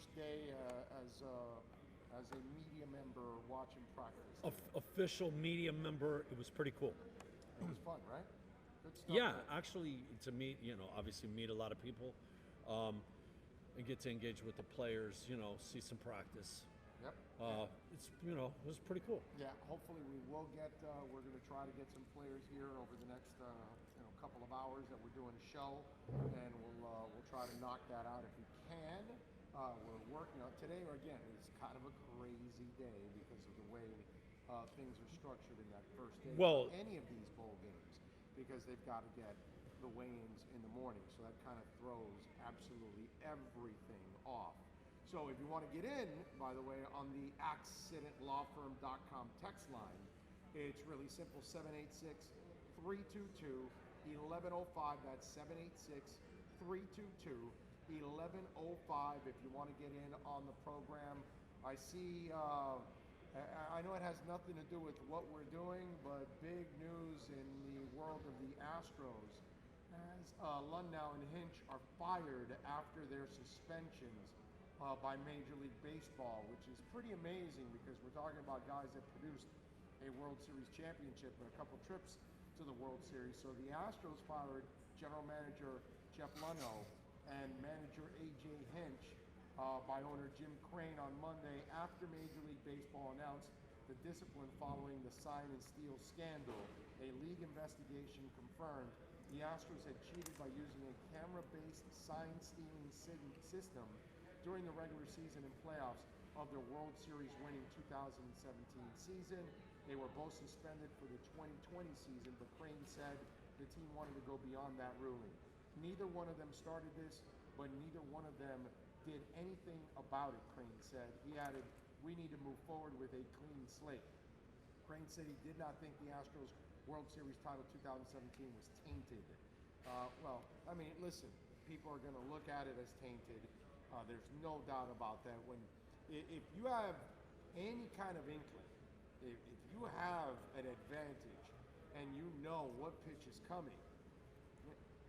first day as a media member watching practice? Official media member. It was pretty cool. It was fun, right? Good stuff. Yeah, man. actually, to meet, obviously meet a lot of people, and get to engage with the players. See some practice. Yep. It was pretty cool. Yeah, hopefully we will get. We're going to try to get some players here over the next couple of hours that we're doing a show, and we'll try to knock that out if we can. We're working on today. Again, it's kind of a crazy day because of the way things are structured in that first day. Well- of any of these bowl games, because they've got to get the weigh-ins in the morning, so that kind of throws absolutely everything off. So if you want to get in, by the way, on the accidentlawfirm.com text line, it's really simple, 786-322-1105. That's 786-322-1105 if you want to get in on the program. I see, I know it has nothing to do with what we're doing, but big news in the world of the Astros, as Lundau and Hinch are fired after their suspensions by Major League Baseball, which is pretty amazing because we're talking about guys that produced a World Series championship and a couple trips to the World Series. So the Astros fired general manager Jeff Luhnow and manager A.J. Hinch by owner Jim Crane on Monday after Major League Baseball announced the discipline following the sign and steal scandal. A league investigation confirmed the Astros had cheated by using a camera-based sign stealing system during the regular season and playoffs of their World Series winning 2017 season. They were both suspended for the 2020 season, but Crane said the team wanted to go beyond that ruling. Neither one of them started this, but neither one of them did anything about it, Crane said. He added, "We need to move forward with a clean slate." Crane said he did not think the Astros World Series title 2017 was tainted. Well, I mean, listen, people are going to look at it as tainted. There's no doubt about that. If you have any kind of inkling, if you have an advantage and you know what pitch is coming,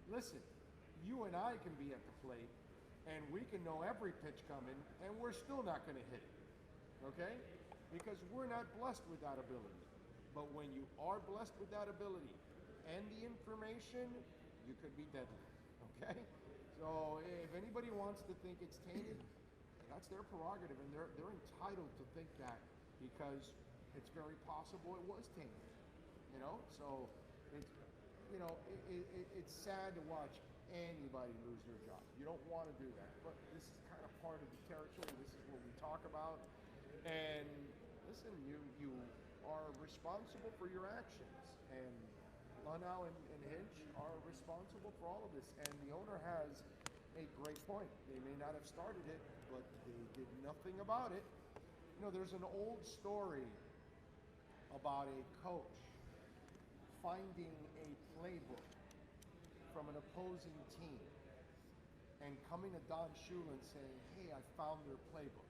listen, you and I can be at the plate and we can know every pitch coming and we're still not going to hit it, okay? Because we're not blessed with that ability. But when you are blessed with that ability and the information, you could be deadly, okay? So if anybody wants to think it's tainted, that's their prerogative, and they're entitled to think that because it's very possible it was tainted, So it's sad to watch anybody lose their job. You don't want to do that, but this is kind of part of the territory. This is what we talk about, and listen, you are responsible for your actions, and Luhnow and Hinch are responsible for all of this, and the owner has a great point. They may not have started it, but they did nothing about it. There's an old story about a coach finding a playbook from an opposing team and coming to Don Shula and saying, "Hey, I found their playbook."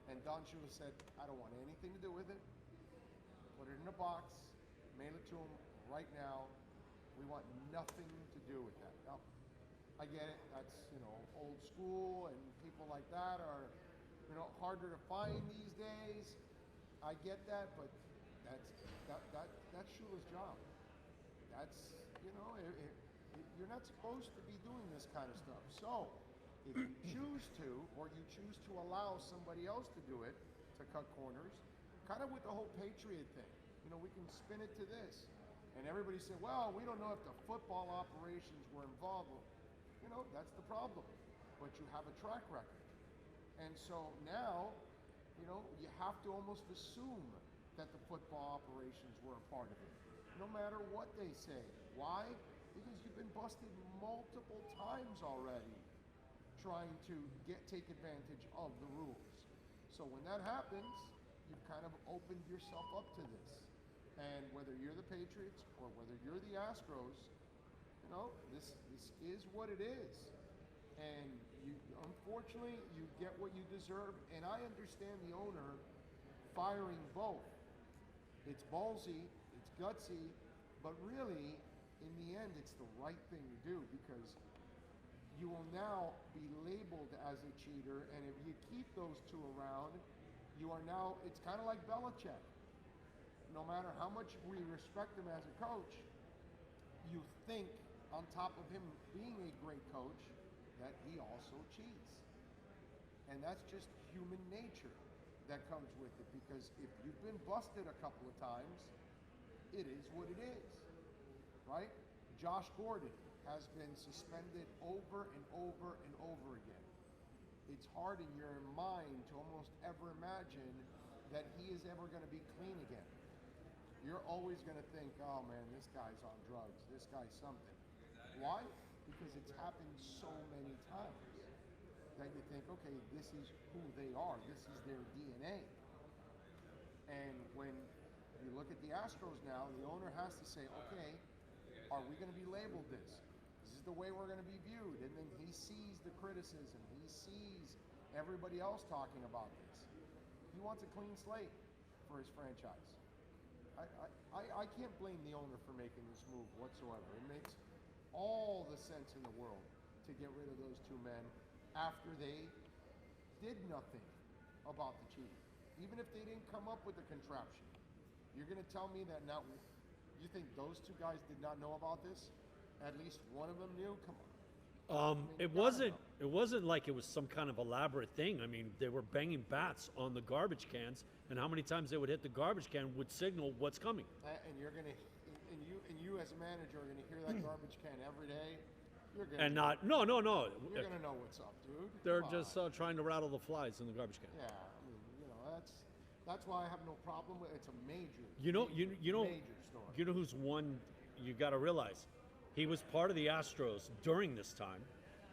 And Don Shula said, "I don't want anything to do with it. Put it in a box, mail it to them right now. We want nothing to do with that." Now, I get it. That's, old school, and people like that are, harder to find these days. I get that, but that's Shula's job. That's, you're not supposed to be doing this kind of stuff. So, if you choose to, or you choose to allow somebody else to do it, to cut corners, kind of with the whole Patriot thing, we can spin it to this. And everybody said, well, we don't know if the football operations were involved. Well, that's the problem. But you have a track record. And so now, you have to almost assume that the football operations were a part of it, no matter what they say. Why? Because you've been busted multiple times already trying to take advantage of the rules. So when that happens, you've kind of opened yourself up to this. And whether you're the Patriots or whether you're the Astros, this is what it is. And unfortunately, you get what you deserve. And I understand the owner firing both. It's ballsy, it's gutsy, but really, in the end, it's the right thing to do because you will now be labeled as a cheater, and if you keep those two around, you are now, it's kind of like Belichick. No matter how much we respect him as a coach, you think on top of him being a great coach that he also cheats. And that's just human nature that comes with it, because if you've been busted a couple of times, it is what it is, right? Josh Gordon has been suspended over and over and over again. It's hard in your mind to almost ever imagine that he is ever going to be clean again. You're always going to think, oh man, this guy's on drugs, this guy's something. Why? Because it's happened so many times that you think, okay, this is who they are, this is their DNA. And when you look at the Astros now, the owner has to say, okay, are we going to be labeled this? This is the way we're going to be viewed. And then he sees the criticism, he sees everybody else talking about this. He wants a clean slate for his franchise. I can't blame the owner for making this move whatsoever. It makes all the sense in the world to get rid of those two men after they did nothing about the cheating. Even if they didn't come up with the contraption. You're going to tell me that now you think those two guys did not know about this? At least one of them knew? Come on. It wasn't like it was some kind of elaborate thing. I mean, they were banging bats on the garbage cans, and how many times they would hit the garbage can would signal what's coming. And you're gonna, and you as a manager are gonna hear that garbage can every day. You're gonna And not no. You're gonna know what's up, dude. They're Come just on. trying to rattle the flies in the garbage can. Yeah, I mean, that's why I have no problem with it. It's a major. You know, major story. you know who's one. You got to realize, he was part of the Astros during this time,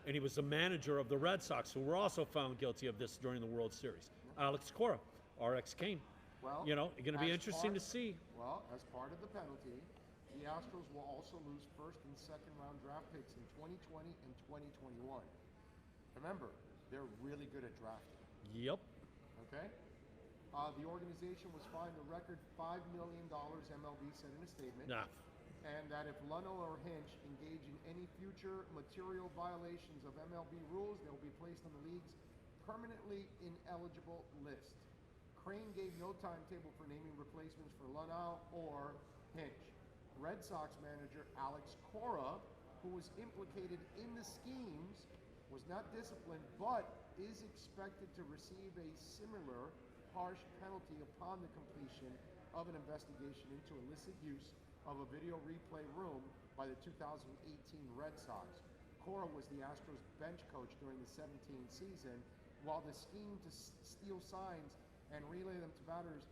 and he was the manager of the Red Sox, who were also found guilty of this during the World Series. Alex Cora, RX Kane. Well, you know, it's going to be interesting to see. Well, as part of the penalty, the Astros will also lose first and second round draft picks in 2020 and 2021. Remember, they're really good at drafting. Yep. Okay? The organization was fined a record $5 million, MLB said in a statement. Nah. And that if Luno or Hinch engage in any future material violations of MLB rules, they will be placed on the league's permanently ineligible list. Crane gave no timetable for naming replacements for Luno or Hinch. Red Sox manager Alex Cora, who was implicated in the schemes, was not disciplined, but is expected to receive a similar harsh penalty upon the completion of an investigation into illicit use of a video replay room by the 2018 Red Sox. Cora was the Astros bench coach during the 17 season, while the scheme to steal signs and relay them to batters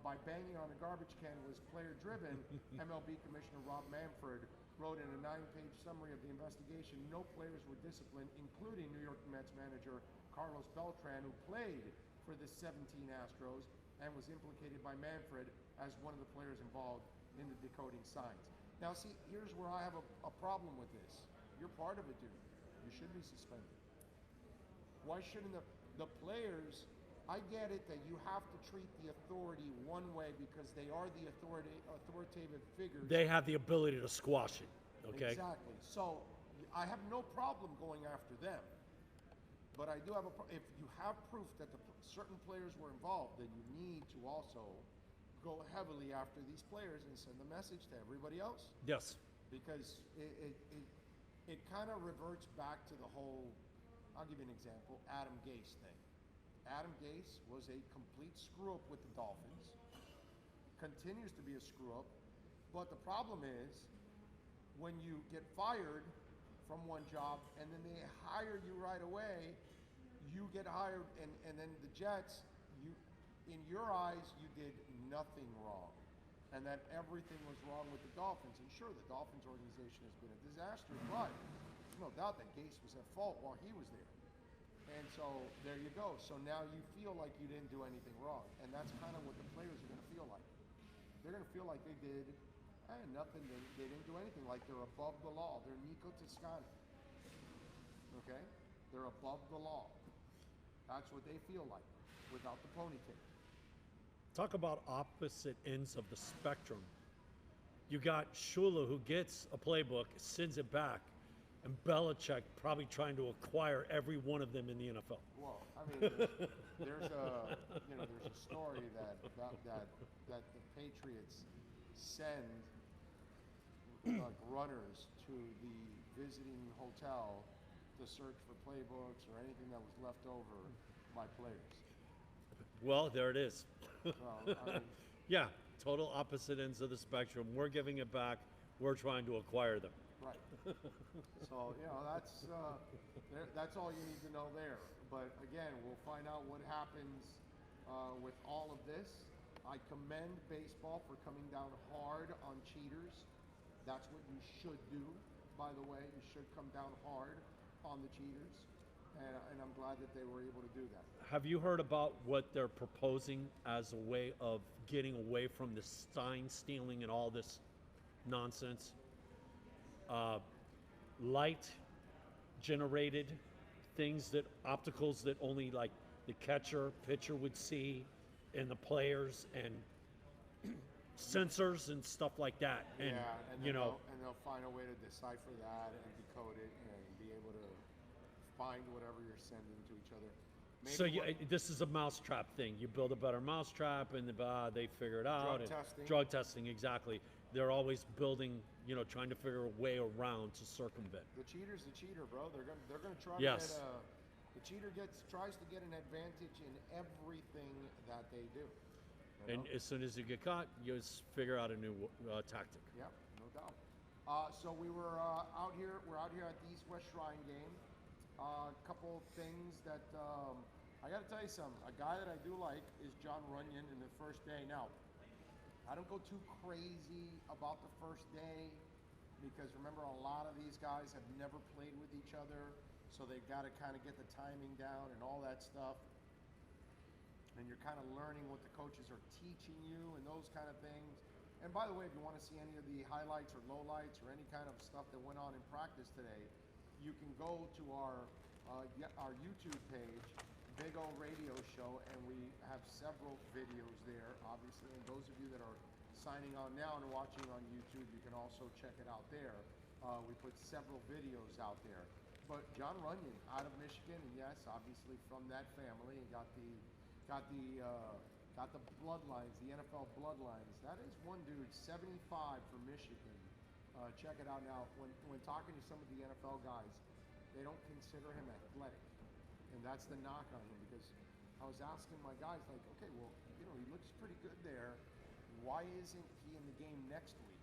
by banging on a garbage can was player-driven. MLB Commissioner Rob Manfred wrote in a 9-page summary of the investigation, no players were disciplined, including New York Mets manager Carlos Beltran, who played for the 17 Astros and was implicated by Manfred as one of the players involved in the decoding signs. Now see, here's where I have a problem with this. You're part of it, dude. You should be suspended. Why shouldn't the players, I get it that you have to treat the authority one way because they are the authoritative figures. They have the ability to squash it, okay? Exactly. So I have no problem going after them. But I do have if you have proof that certain players were involved, then you need to also go heavily after these players and send a message to everybody else. Yes. Because it kind of reverts back to the whole, I'll give you an example, Adam Gase thing. Adam Gase was a complete screw-up with the Dolphins, continues to be a screw-up, but the problem is when you get fired from one job and then they hire you right away, you get hired, and then the Jets, in your eyes, you did nothing wrong, and that everything was wrong with the Dolphins. And sure, the Dolphins organization has been a disaster, but there's no doubt that Gase was at fault while he was there. And so there you go. So now you feel like you didn't do anything wrong, and that's kind of what the players are going to feel like. They're going to feel like they did nothing. They didn't do anything. Like they're above the law. They're Nico Toscano. Okay, they're above the law. That's what they feel like without the ponytail. Talk about opposite ends of the spectrum. You got Shula, who gets a playbook, sends it back, and Belichick probably trying to acquire every one of them in the NFL. Well, I mean, there's a story that the Patriots send like runners to the visiting hotel to search for playbooks or anything that was left over by players. Well, there it is. So, I mean, Yeah, total opposite ends of the spectrum. We're giving it back. We're trying to acquire them. right. So that's all you need to know there. But again, we'll find out what happens with all of this. I commend baseball for coming down hard on cheaters. That's what you should do, by the way. You should come down hard on the cheaters. And I'm glad that they were able to do that. Have you heard about what they're proposing as a way of getting away from the sign stealing and all this nonsense? Light generated things, that opticals that only like the catcher, pitcher would see, and the players, and sensors and stuff like that. And and you know, they'll find a way to decipher that and decode it and be able to find whatever you're sending to each other. so this is a mousetrap thing. You build a better mousetrap, and they figure it out. Drug testing. Drug testing, exactly. They're always building, trying to figure a way around to circumvent. The cheater's the cheater, bro. They're gonna try Yes. to get the cheater tries to get an advantage in everything that they do. You And know? as soon as you get caught, you just figure out a new tactic. Yep, no doubt. So we were out here. We're out here at the East-West Shrine game. A couple things that I got to tell you something. A guy that I do like is John Runyon in the first day. Now, I don't go too crazy about the first day because remember, a lot of these guys have never played with each other, so they've got to kind of get the timing down and all that stuff. And you're kind of learning what the coaches are teaching you and those kind of things. And by the way, if you want to see any of the highlights or lowlights or any kind of stuff that went on in practice today, you can go to our YouTube page, Big O Radio Show, and we have several videos there, obviously. And those of you that are signing on now and watching on YouTube, you can also check it out there. We put several videos out there. But John Runyon out of Michigan, and yes, obviously from that family, and got the bloodlines, the NFL bloodlines. That is one dude, 75 from Michigan. Check it out now. When talking to some of the NFL guys, they don't consider him athletic. And that's the knock on him, because I was asking my guys, like, okay, well, he looks pretty good there. Why isn't he in the game next week?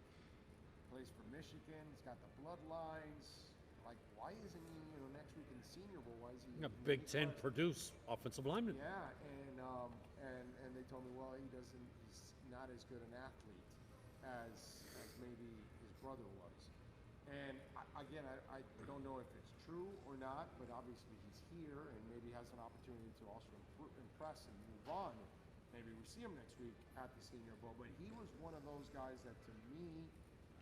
Plays for Michigan. He's got the bloodlines. Like, why isn't he, next week in the Senior Bowl? Why is he? Big Ten produce offensive lineman. Yeah, and they told me, well, he's not as good an athlete as maybe his brother was. And I don't know if it's true or not, but obviously he's here and maybe has an opportunity to also impress and move on. Maybe we see him next week at the Senior Bowl. But he was one of those guys that, to me,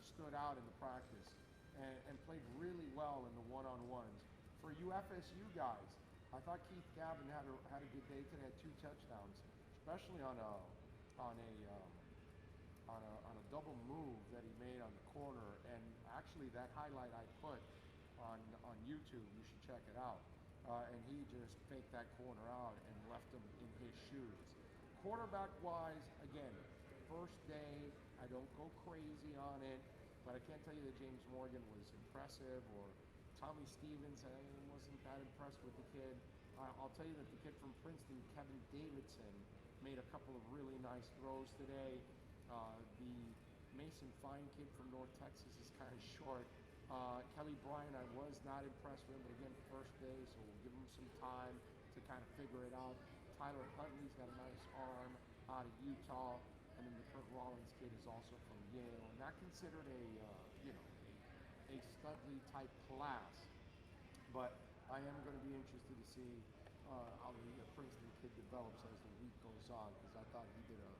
stood out in the practice and played really well in the one-on-ones. For you FSU guys, I thought Keith Gavin had a good day today. Had 2 touchdowns, especially on a double move that he made on the corner. And actually, that highlight I put on YouTube, you should check it out. And he just faked that corner out and left him in his shoes. Quarterback-wise, again, first day, I don't go crazy on it, but I can't tell you that James Morgan was impressive, or Tommy Stevens, I wasn't that impressed with the kid. I'll tell you that the kid from Princeton, Kevin Davidson, made a couple of really nice throws today. The Mason Fine kid from North Texas is kind of short. Kelly Bryant, I was not impressed with him, but again, first day, so we'll give him some time to kind of figure it out. Tyler Huntley's got a nice arm out of Utah, and then the Kurt Rollins kid is also from Yale. Not considered a Studley type class, but I am going to be interested to see how the Princeton kid develops as the week goes on, because I thought he did a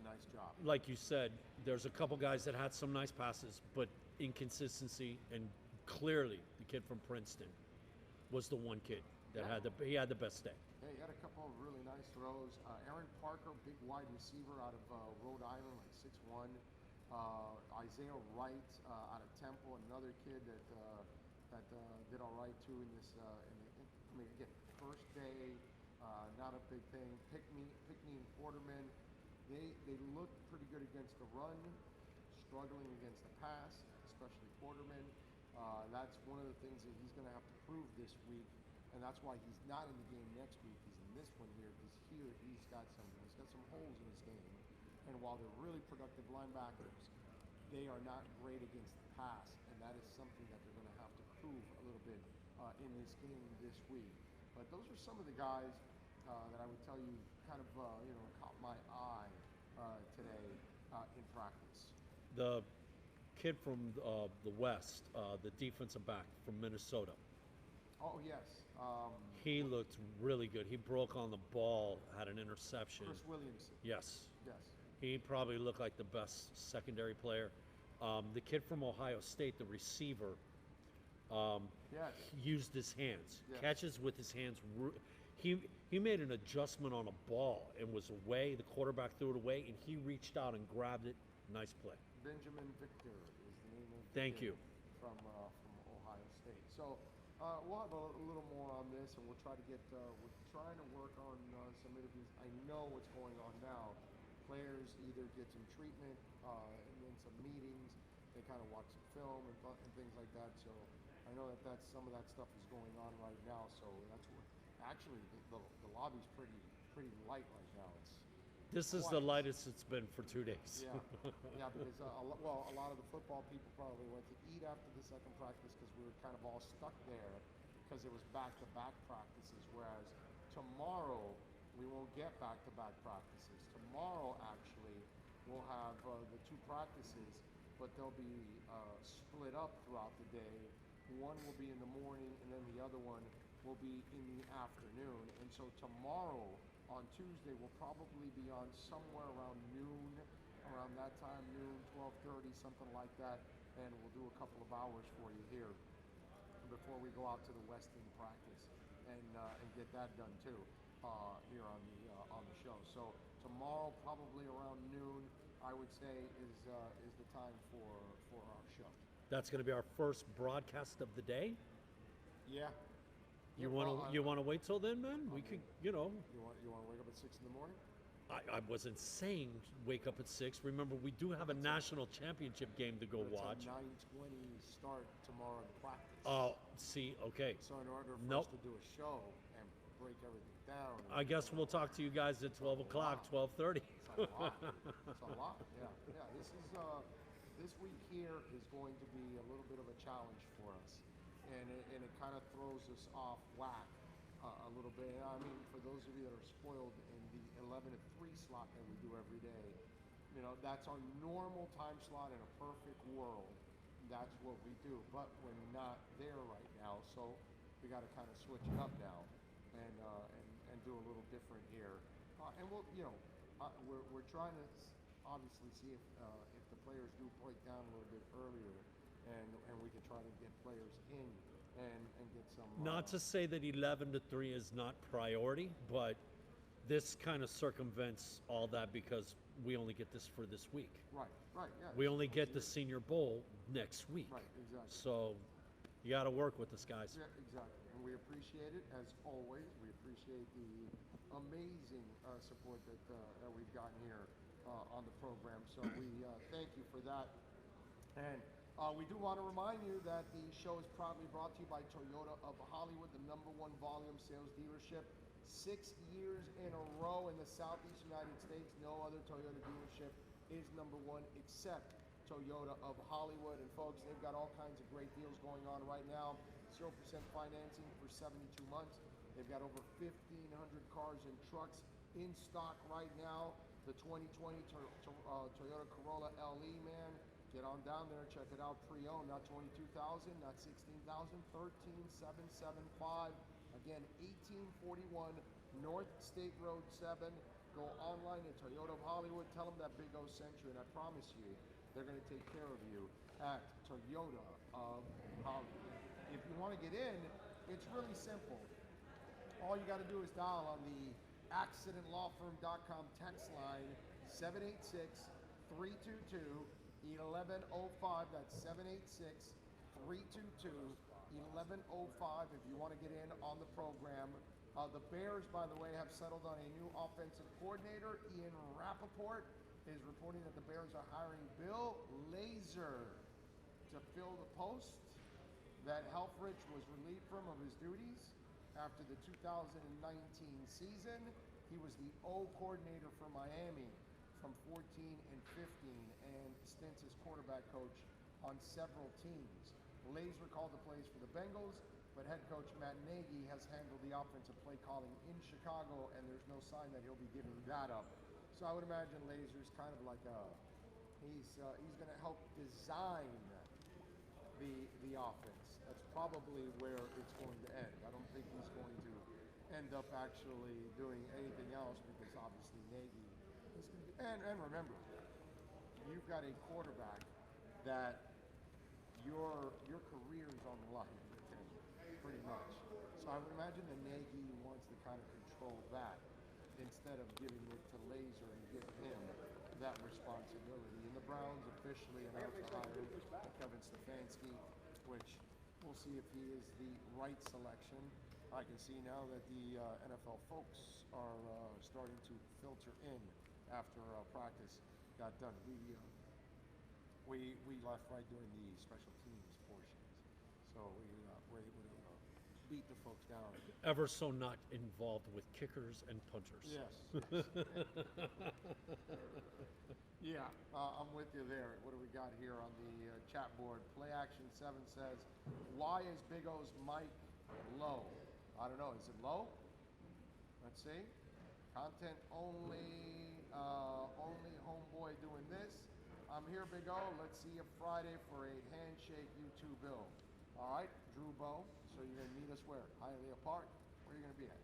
nice job. Like you said, there's a couple guys that had some nice passes, but inconsistency, and clearly the kid from Princeton was the one kid that had the best day. Yeah, he had a couple of really nice throws. Aaron Parker, big wide receiver out of Rhode Island, like 6'1". Isaiah Wright out of Temple, another kid that that did all right too in this. I mean, again, first day, not a big thing. Pickney and Quarterman, they looked pretty good against the run, struggling against the pass, especially Quarterman. That's one of the things that he's going to have to prove this week, and that's why he's not in the game next week. He's in this one here because here he's got some holes in his game, and while they're really productive linebackers, they are not great against the pass, and that is something that they're going to have to prove a little bit in this game this week. But those are some of the guys that I would tell you kind of caught my eye today in practice. The kid from the West, the defensive back from Minnesota. Oh yes. He looked really good. He broke on the ball, had an interception. Chris Williamson. Yes. Yes. He probably looked like the best secondary player. The kid from Ohio State, the receiver, Yes. used his hands, Yes. catches with his hands. He made an adjustment on a ball and was away. The quarterback threw it away, and he reached out and grabbed it. Nice play. Benjamin Victor is the name of the Thank kid you. from Ohio State. So we'll have a little more on this, and we'll try to get. We're trying to work on some interviews. I know what's going on now. Players either get some treatment and then some meetings. They kind of watch some film and things like that. So I know that some of that stuff is going on right now. So that's what. Actually, the lobby's pretty light right now. This is the lightest it's been for 2 days. Yeah, yeah, because a lot of the football people probably went to eat after the second practice because we were kind of all stuck there because it was back-to-back practices. Whereas tomorrow we won't get back-to-back practices. Tomorrow actually we'll have the two practices, but they'll be split up throughout the day. One will be in the morning, and then the other one will be in the afternoon. And so tomorrow, on Tuesday, we'll probably be on somewhere around noon, around that time, noon, 12:30, something like that, and we'll do a couple of hours for you here before we go out to the Weston practice and get that done too here on the show. So tomorrow, probably around noon, I would say is the time for our show. That's going to be our first broadcast of the day. Yeah. You Yeah, want to wait till then, man? We could, You want to wake up at 6 in the morning? I wasn't saying wake up at 6. Remember, we do have a national championship game to go It's watch. a 9:20 start tomorrow in practice. Oh, see, okay. So in order for Nope. us to do a show and break everything down, I guess we'll talk to you guys at 12 o'clock, 12:30. it's a lot. It's a lot. Yeah, yeah. This week here is going to be a little bit of a challenge for us, and it kind of throws us off whack a little bit. I mean, for those of you that are spoiled in the 11 to 3 slot that we do every day, that's our normal time slot in a perfect world. That's what we do, but we're not there right now, so we got to kind of switch it up now and do a little different here. And we're trying to obviously see if the players do break down a little bit earlier, and we can try to get players in and get some. Not to say that 11 to 3 is not priority, but this kind of circumvents all that because we only get this for this week. Right, yeah. We only get the Senior Bowl next week. Right, exactly. So you got to work with us, guys. Yeah, exactly. And we appreciate it, as always. We appreciate the amazing support that we've gotten here on the program. So we thank you for that. And we do want to remind you that the show is proudly brought to you by Toyota of Hollywood, the #1 volume sales dealership. 6 years in a row in the Southeast United States. No other Toyota dealership is #1 except Toyota of Hollywood. And folks, they've got all kinds of great deals going on right now. 0% financing for 72 months. They've got over 1,500 cars and trucks in stock right now. The 2020 Toyota Corolla LE, man. Get on down there, check it out, pre-owned, not 22,000, not 16,000, 13,775. Again, 1841 North State Road 7. Go online at Toyota of Hollywood. Tell them that Big O sent you, and I promise you, they're going to take care of you at Toyota of Hollywood. If you want to get in, it's really simple. All you got to do is dial on the accidentlawfirm.com text line 786-322-1105. That's 786-322-1105. 11:05 if you want to get in on the program. The Bears, by the way, have settled on a new offensive coordinator. Ian Rappaport is reporting that the Bears are hiring Bill Lazor to fill the post that Helfrich was relieved from of his duties after the 2019 season. He was the O coordinator for Miami from 14 and 15 and stints as quarterback coach on several teams. Lazor called the plays for the Bengals, but head coach Matt Nagy has handled the offensive play calling in Chicago, and there's no sign that he'll be giving that up. So I would imagine Lazor's kind of like he's going to help design the offense. That's probably where it's going to end. I don't think he's going to end up actually doing anything else because obviously Nagy is going to be, and remember, you've got a quarterback that your career is on the line with him, pretty much. So I would imagine that Nagy wants to kind of control that instead of giving it to Lazor and give him that responsibility. And the Browns officially announced the hire of Kevin Stefanski, which we'll see if he is the right selection. I can see now that the NFL folks are starting to filter in after practice got done. We left right during the special teams portions, so we were able to beat the folks down. Ever so not involved with kickers and punters. Yes. Yeah, I'm with you there. What do we got here on the chat board? Play Action 7 says, why is Big O's mic low? I don't know. Is it low? Let's see. Content only, only homeboy doing this. I'm here, Big O. Let's see you Friday for a handshake YouTube bill. All right, Drew Bow. So you're going to meet us where? Hialeah Park? Where are you going to be at?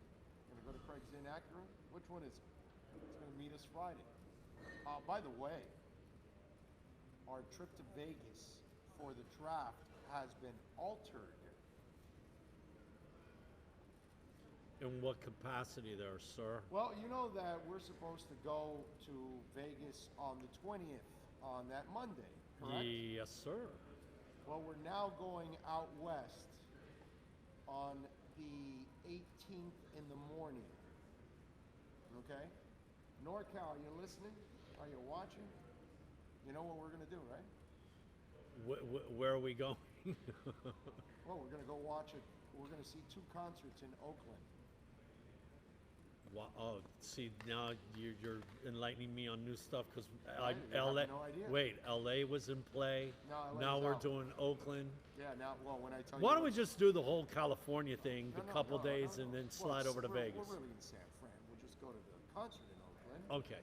Going to go to Craig's Inn Acura? Which one is it? It's going to meet us Friday. By the way, our trip to Vegas for the draft has been altered. In what capacity there, sir? Well, you know that we're supposed to go to Vegas on the 20th, on that Monday, correct? Yes, sir. Well, we're now going out west on the 18th in the morning. Okay? NorCal, you listening? Are you watching? You know what we're going to do, right? Where are we going? Well, we're going to go watch it. We're going to see 2 concerts in Oakland. Wow, oh, see, now you're enlightening me on new stuff because I have LA. no idea. Wait, LA was in play. No, LA now is we're out. doing Oakland. Yeah, now, well, when I tell Why you... don't we just do the whole California thing, No, the couple days, no. and then Well, slide over to Vegas? We're really in San Fran. We'll just go to the concert in Oakland. Okay.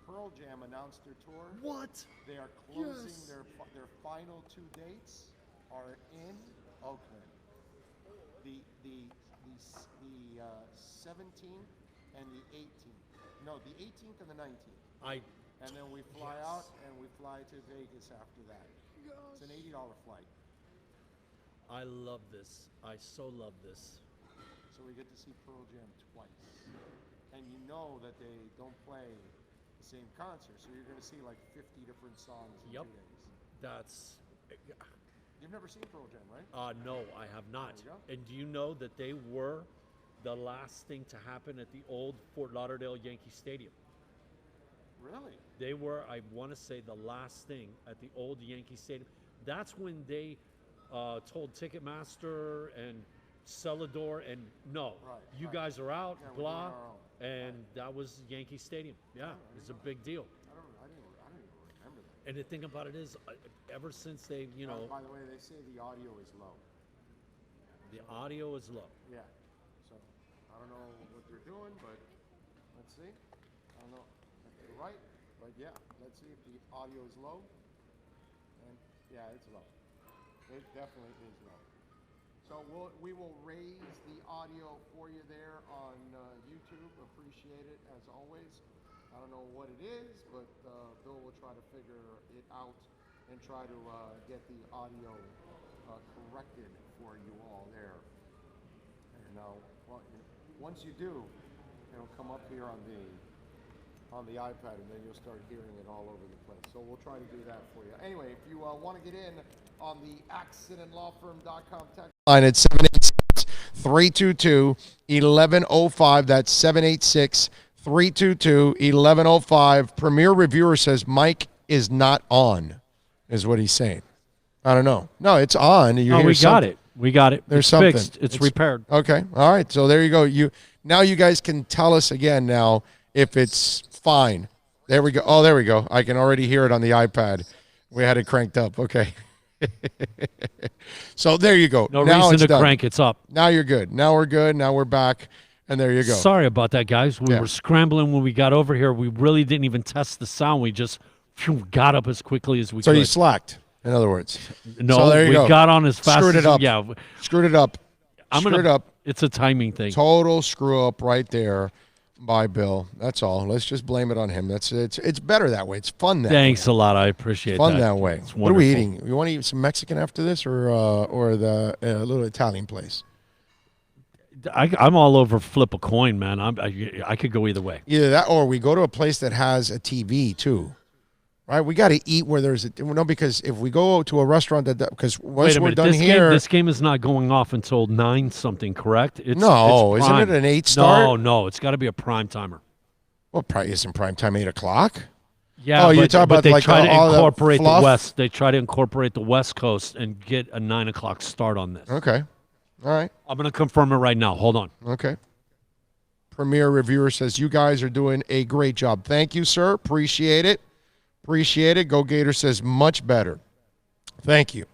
Pearl Jam announced their tour. What? They are closing Yes. their final 2 dates are in Oakland. The 17th and the 18th. No, the 18th and the 19th. And then we fly Yes. out and we fly to Vegas after that. It's an $80 flight. I love this. I so love this. So we get to see Pearl Jam twice. And you know that they don't play the same concert, so you're going to see like 50 different songs in Yep. 2 days. That's. You've never seen Pearl Jam, right? No, I have not. There you go. And do you know that they were the last thing to happen at the old Fort Lauderdale Yankee Stadium? Really? They were, I want to say, the last thing at the old Yankee Stadium. That's when they told Ticketmaster and Celador, and no, Right, you right. guys are out, Yeah, we're blah, doing our own. and that was Yankee Stadium. Yeah, it's a big deal. I don't even remember that. And the thing about it is, ever since they, By the way, they say the audio is low. the audio is low. Yeah. So I don't know what they're doing, but let's see. I don't know if they're right, but yeah, let's see if the audio is low. And yeah, it's low. It definitely is low. So we will raise the audio for you there on YouTube. Appreciate it as always. I don't know what it is, but Bill will try to figure it out and try to get the audio corrected for you all there. And once you do, it'll come up here on on the iPad, and then you'll start hearing it all over the place. So we'll try to do that for you. Anyway, if you want to get in on the accidentlawfirm.com text line at 786-322-1105. That's 786-322-1105. Premier Reviewer says Mike is not on, is what he's saying. I don't know. No, it's on. You hear we something. got it. We got it. There's it's something. Fixed. It's repaired. Okay. All right. So there you go. Now you guys can tell us again now if it's fine. There we go. Oh, there we go. I can already hear it on the iPad. We had it cranked up. Okay. So there you go. No now reason to done. crank. It's up. Now you're good. Now we're good. Now we're back. And there you go. Sorry about that, guys. We Yeah. were scrambling when we got over here. We really didn't even test the sound. We just got up as quickly as we So could. you slacked, in other words. No, so there you we go. got on as fast Screwed as it up. Yeah. Screwed it up. Screwed it up. It's a timing thing. Total screw up right there by Bill. That's all. Let's just blame it on him. It's better that way. It's fun that way. Thanks a lot. I appreciate Fun that. that way. It's What are we wonderful. eating? You want to eat some Mexican after this, or the little Italian place? I'm all over flip a coin, man. I could go either way. Either that, or we go to a place that has a TV too. Right? We got to eat where there's because if we go to a restaurant because once Wait a we're minute. done here, This game is not going off until 9 something, correct? It's no, it's isn't it prime. an 8 start? No, it's got to be a prime timer. Well, probably isn't prime time 8 o'clock. Yeah, Oh, you're talking but about they like try to all the incorporate the fluff? West. They try to incorporate the West Coast and get a 9 o'clock start on this. Okay, all right, I'm going to confirm it right now. Hold on. okay. Premier Reviewer says you guys are doing a great job. Thank you, sir. Appreciate it. Appreciate it. Go Gator says much better. Thank you.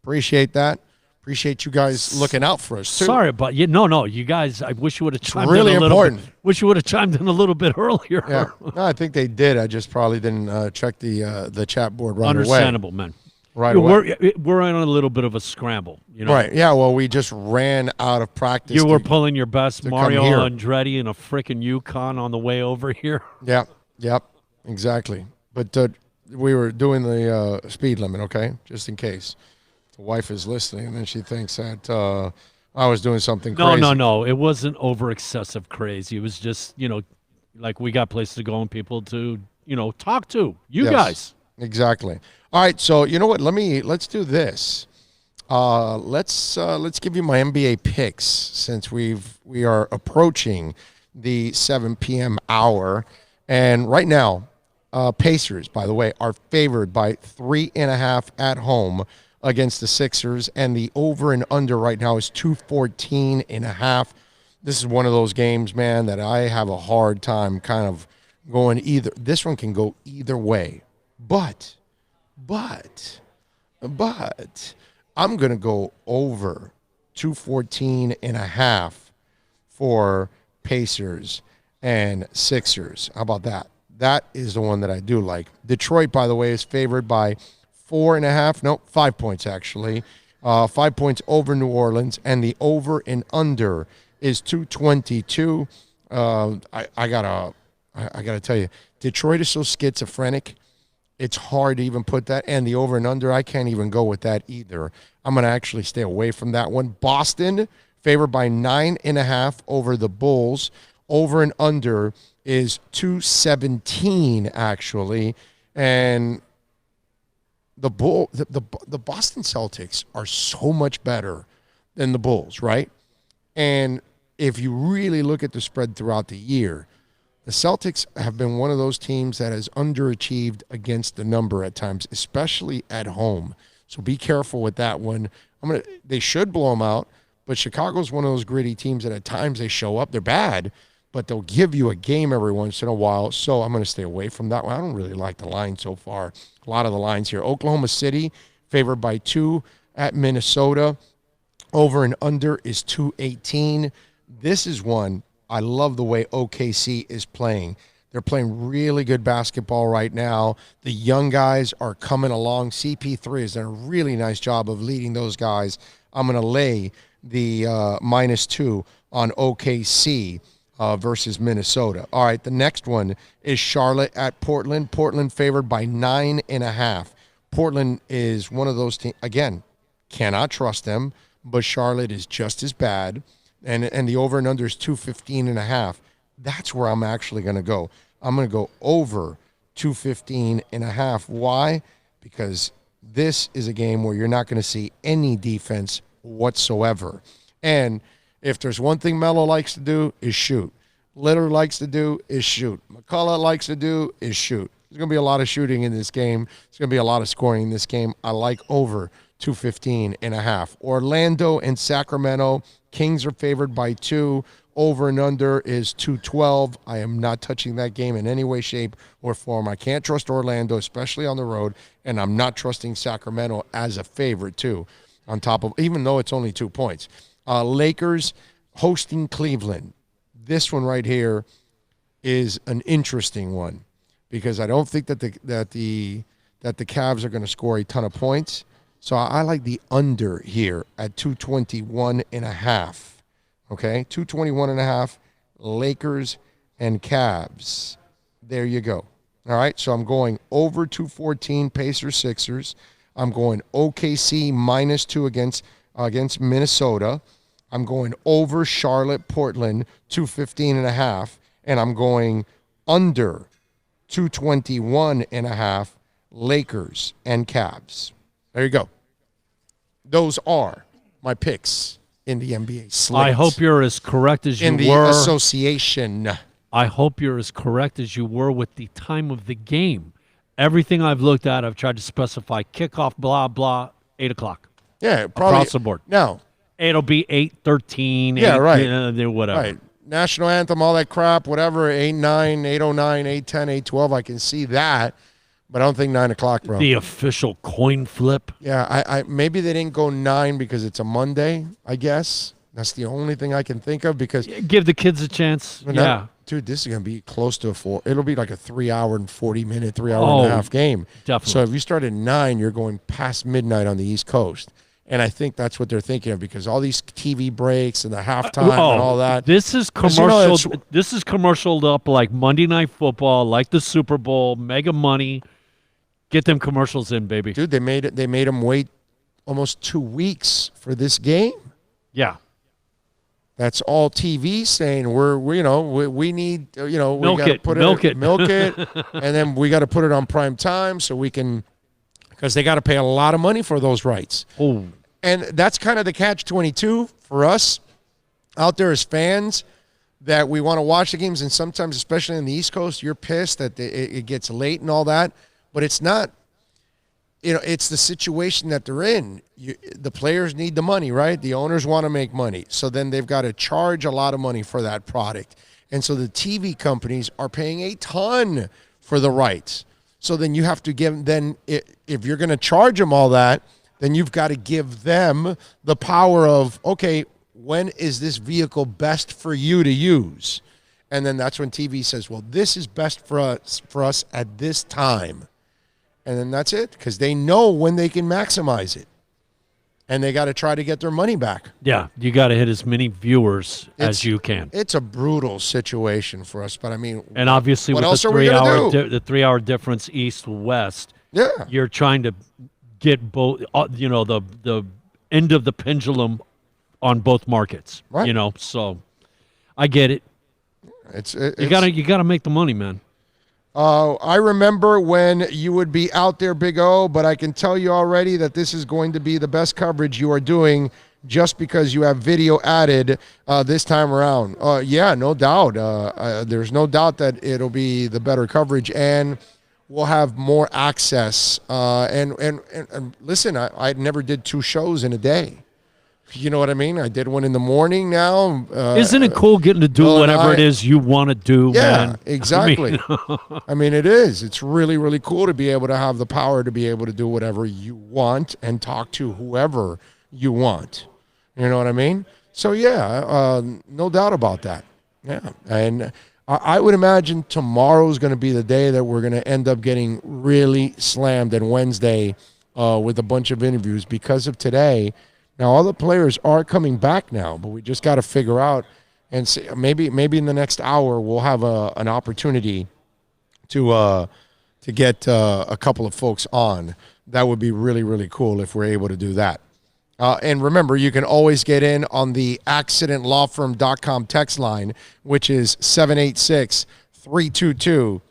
Appreciate that. Appreciate you guys looking out for us too. Sorry about you. No, you guys. I wish you would have chimed really in a little important. bit. Wish you would have chimed in a little bit earlier. Yeah, no, I think they did. I just probably didn't check the chat board right away. Understandable, man. Right away. We're in a little bit of a scramble. You know, Right. Yeah. Well, we just ran out of practice. You were to- pulling your best to come Mario here. Andretti in a freaking Yukon on the way over here. Yep. Yep. Exactly. But we were doing the speed limit. Okay, just in case the wife is listening and then she thinks that I was doing something crazy. No. It wasn't over excessive crazy. It was just, like we got places to go and people to, talk to. You Yes. guys. Exactly. All right. So you know what? Let's do this. Let's give you my NBA picks since we are approaching the 7 p.m. hour, and right now, Pacers, by the way, are favored by 3.5 at home against the Sixers, and the over and under right now is 214.5. This is one of those games, man, that I have a hard time kind of going either. This one can go either way, but I'm going to go over 214.5 for Pacers and Sixers. How about that? That is the one that I do like. Detroit, by the way, is favored by 4.5. No, 5 points, actually. 5 points over New Orleans, and the over and under is 222. I gotta tell you, Detroit is so schizophrenic. It's hard to even put that. And the over and under, I can't even go with that either. I'm going to actually stay away from that one. Boston, favored by 9.5 over the Bulls. Over and under is 217, actually. And the Boston Celtics are so much better than the Bulls, right? And if you really look at the spread throughout the year, the Celtics have been one of those teams that has underachieved against the number at times, especially at home. So be careful with that one. They should blow them out, but Chicago's one of those gritty teams that at times they show up. They're bad, but they'll give you a game every once in a while. So I'm going to stay away from that one. I don't really like the line so far. A lot of the lines here. Oklahoma City favored by 2 at Minnesota. Over and under is 218. This is one. I love the way OKC is playing. They're playing really good basketball right now. The young guys are coming along. CP3 has done a really nice job of leading those guys. I'm going to lay the -2 on OKC versus Minnesota. All right, the next one is Charlotte at Portland. Portland favored by 9.5. Portland is one of those teams, again, cannot trust them, but Charlotte is just as bad. And the over and under is 215.5. That's where I'm actually going to go. I'm going to go over 215.5. Why? Because this is a game where you're not going to see any defense whatsoever. And if there's one thing Melo likes to do is shoot. Lillard likes to do is shoot. McCullough likes to do is shoot. There's going to be a lot of shooting in this game. There's going to be a lot of scoring in this game. I like over 215.5. Orlando and Sacramento. Kings are favored by 2. Over and under is 212. I am not touching that game in any way, shape, or form. I can't trust Orlando, especially on the road, and I'm not trusting Sacramento as a favorite, too, on top of, even though it's only 2 points. Lakers hosting Cleveland. This one right here is an interesting one because I don't think that the Cavs are going to score a ton of points. So I like the under here at 221.5. Okay, 221.5, Lakers and Cavs. There you go. All right, so I'm going over 214, Pacers, Sixers. I'm going OKC -2 against Minnesota. I'm going over Charlotte, Portland, 215.5. And I'm going under 221.5, Lakers and Cavs. There you go. Those are my picks in the NBA slate. I hope you're as correct as you in the were. association. I hope you're as correct as you were with the time of the game. Everything I've looked at, I've tried to specify kickoff, blah, blah, 8 o'clock. Yeah, probably. Across the board. Now. It'll be 8:13. Yeah, 8, right. Whatever. Right. National anthem, all that crap, whatever, 8-9, 8-09, 8-10, 8-12. I can see that, but I don't think 9 o'clock, bro. The official coin flip. Yeah, I maybe they didn't go 9 because it's a Monday, I guess. That's the only thing I can think of because. Give the kids a chance. Yeah. Dude, this is going to be close to a 4. It'll be like a 3 hour and 40-minute, 3 hour and a half game. Definitely. So if you start at 9, you're going past midnight on the East Coast. And I think that's what they're thinking of because all these TV breaks and the halftime and all that. This is commercial. This is commercialed up like Monday Night Football, like the Super Bowl, mega money. Get them commercials in, baby. Dude, they made them wait almost 2 weeks for this game. Yeah. That's all TV saying we need we milk got to it, put milk it, and then we got to put it on prime time so we can because they got to pay a lot of money for those rights. Oh. And that's kind of the catch-22 for us out there as fans that we want to watch the games. And sometimes, especially in the East Coast, you're pissed that it gets late and all that. But it's not, it's the situation that they're in. The players need the money, right? The owners want to make money. So then they've got to charge a lot of money for that product. And so the TV companies are paying a ton for the rights. So then you have to give them, if you're going to charge them all that, then you've got to give them the power of, okay, when is this vehicle best for you to use? And then that's when TV says, well, this is best for us at this time. And then that's it, because they know when they can maximize it. And they got to try to get their money back. Yeah, you got to hit as many viewers as you can. It's a brutal situation for us, but I mean, and obviously with the 3 hour difference east-west, yeah, you're trying to get both, the end of the pendulum on both markets. Right. So I get it. You gotta make the money, man. I remember when you would be out there, Big O, but I can tell you already that this is going to be the best coverage you are doing just because you have video added this time around. Yeah, no doubt. There's no doubt that it'll be the better coverage, and we'll have more access. And listen, I never did 2 shows in a day. You know what I mean? I did one in the morning now. Isn't it cool getting to do whatever it is you want to do, man? Yeah, exactly. I mean, it is. It's really, really cool to be able to have the power to be able to do whatever you want and talk to whoever you want. You know what I mean? So, yeah, no doubt about that. Yeah, and I would imagine tomorrow's going to be the day that we're going to end up getting really slammed, and Wednesday with a bunch of interviews because of today. Now, all the players are coming back now, but we just got to figure out and see, maybe in the next hour we'll have an opportunity to get a couple of folks on. That would be really, really cool if we're able to do that. And remember, you can always get in on the accidentlawfirm.com text line, which is 786 322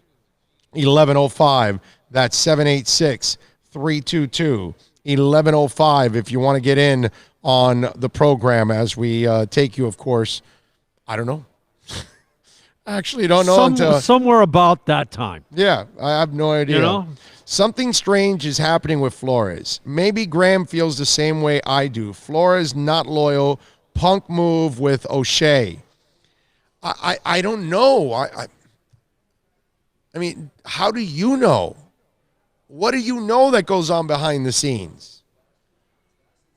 1105. That's 786 322 1105 if you want to get in on the program as we take you, of course. I don't know. I actually don't know until somewhere about that time. Yeah, I have no idea. You know? Something strange is happening with Flores. Maybe Graham feels the same way I do. Flores not loyal. Punk move with O'Shea. I don't know. I mean, how do you know? What do you know that goes on behind the scenes?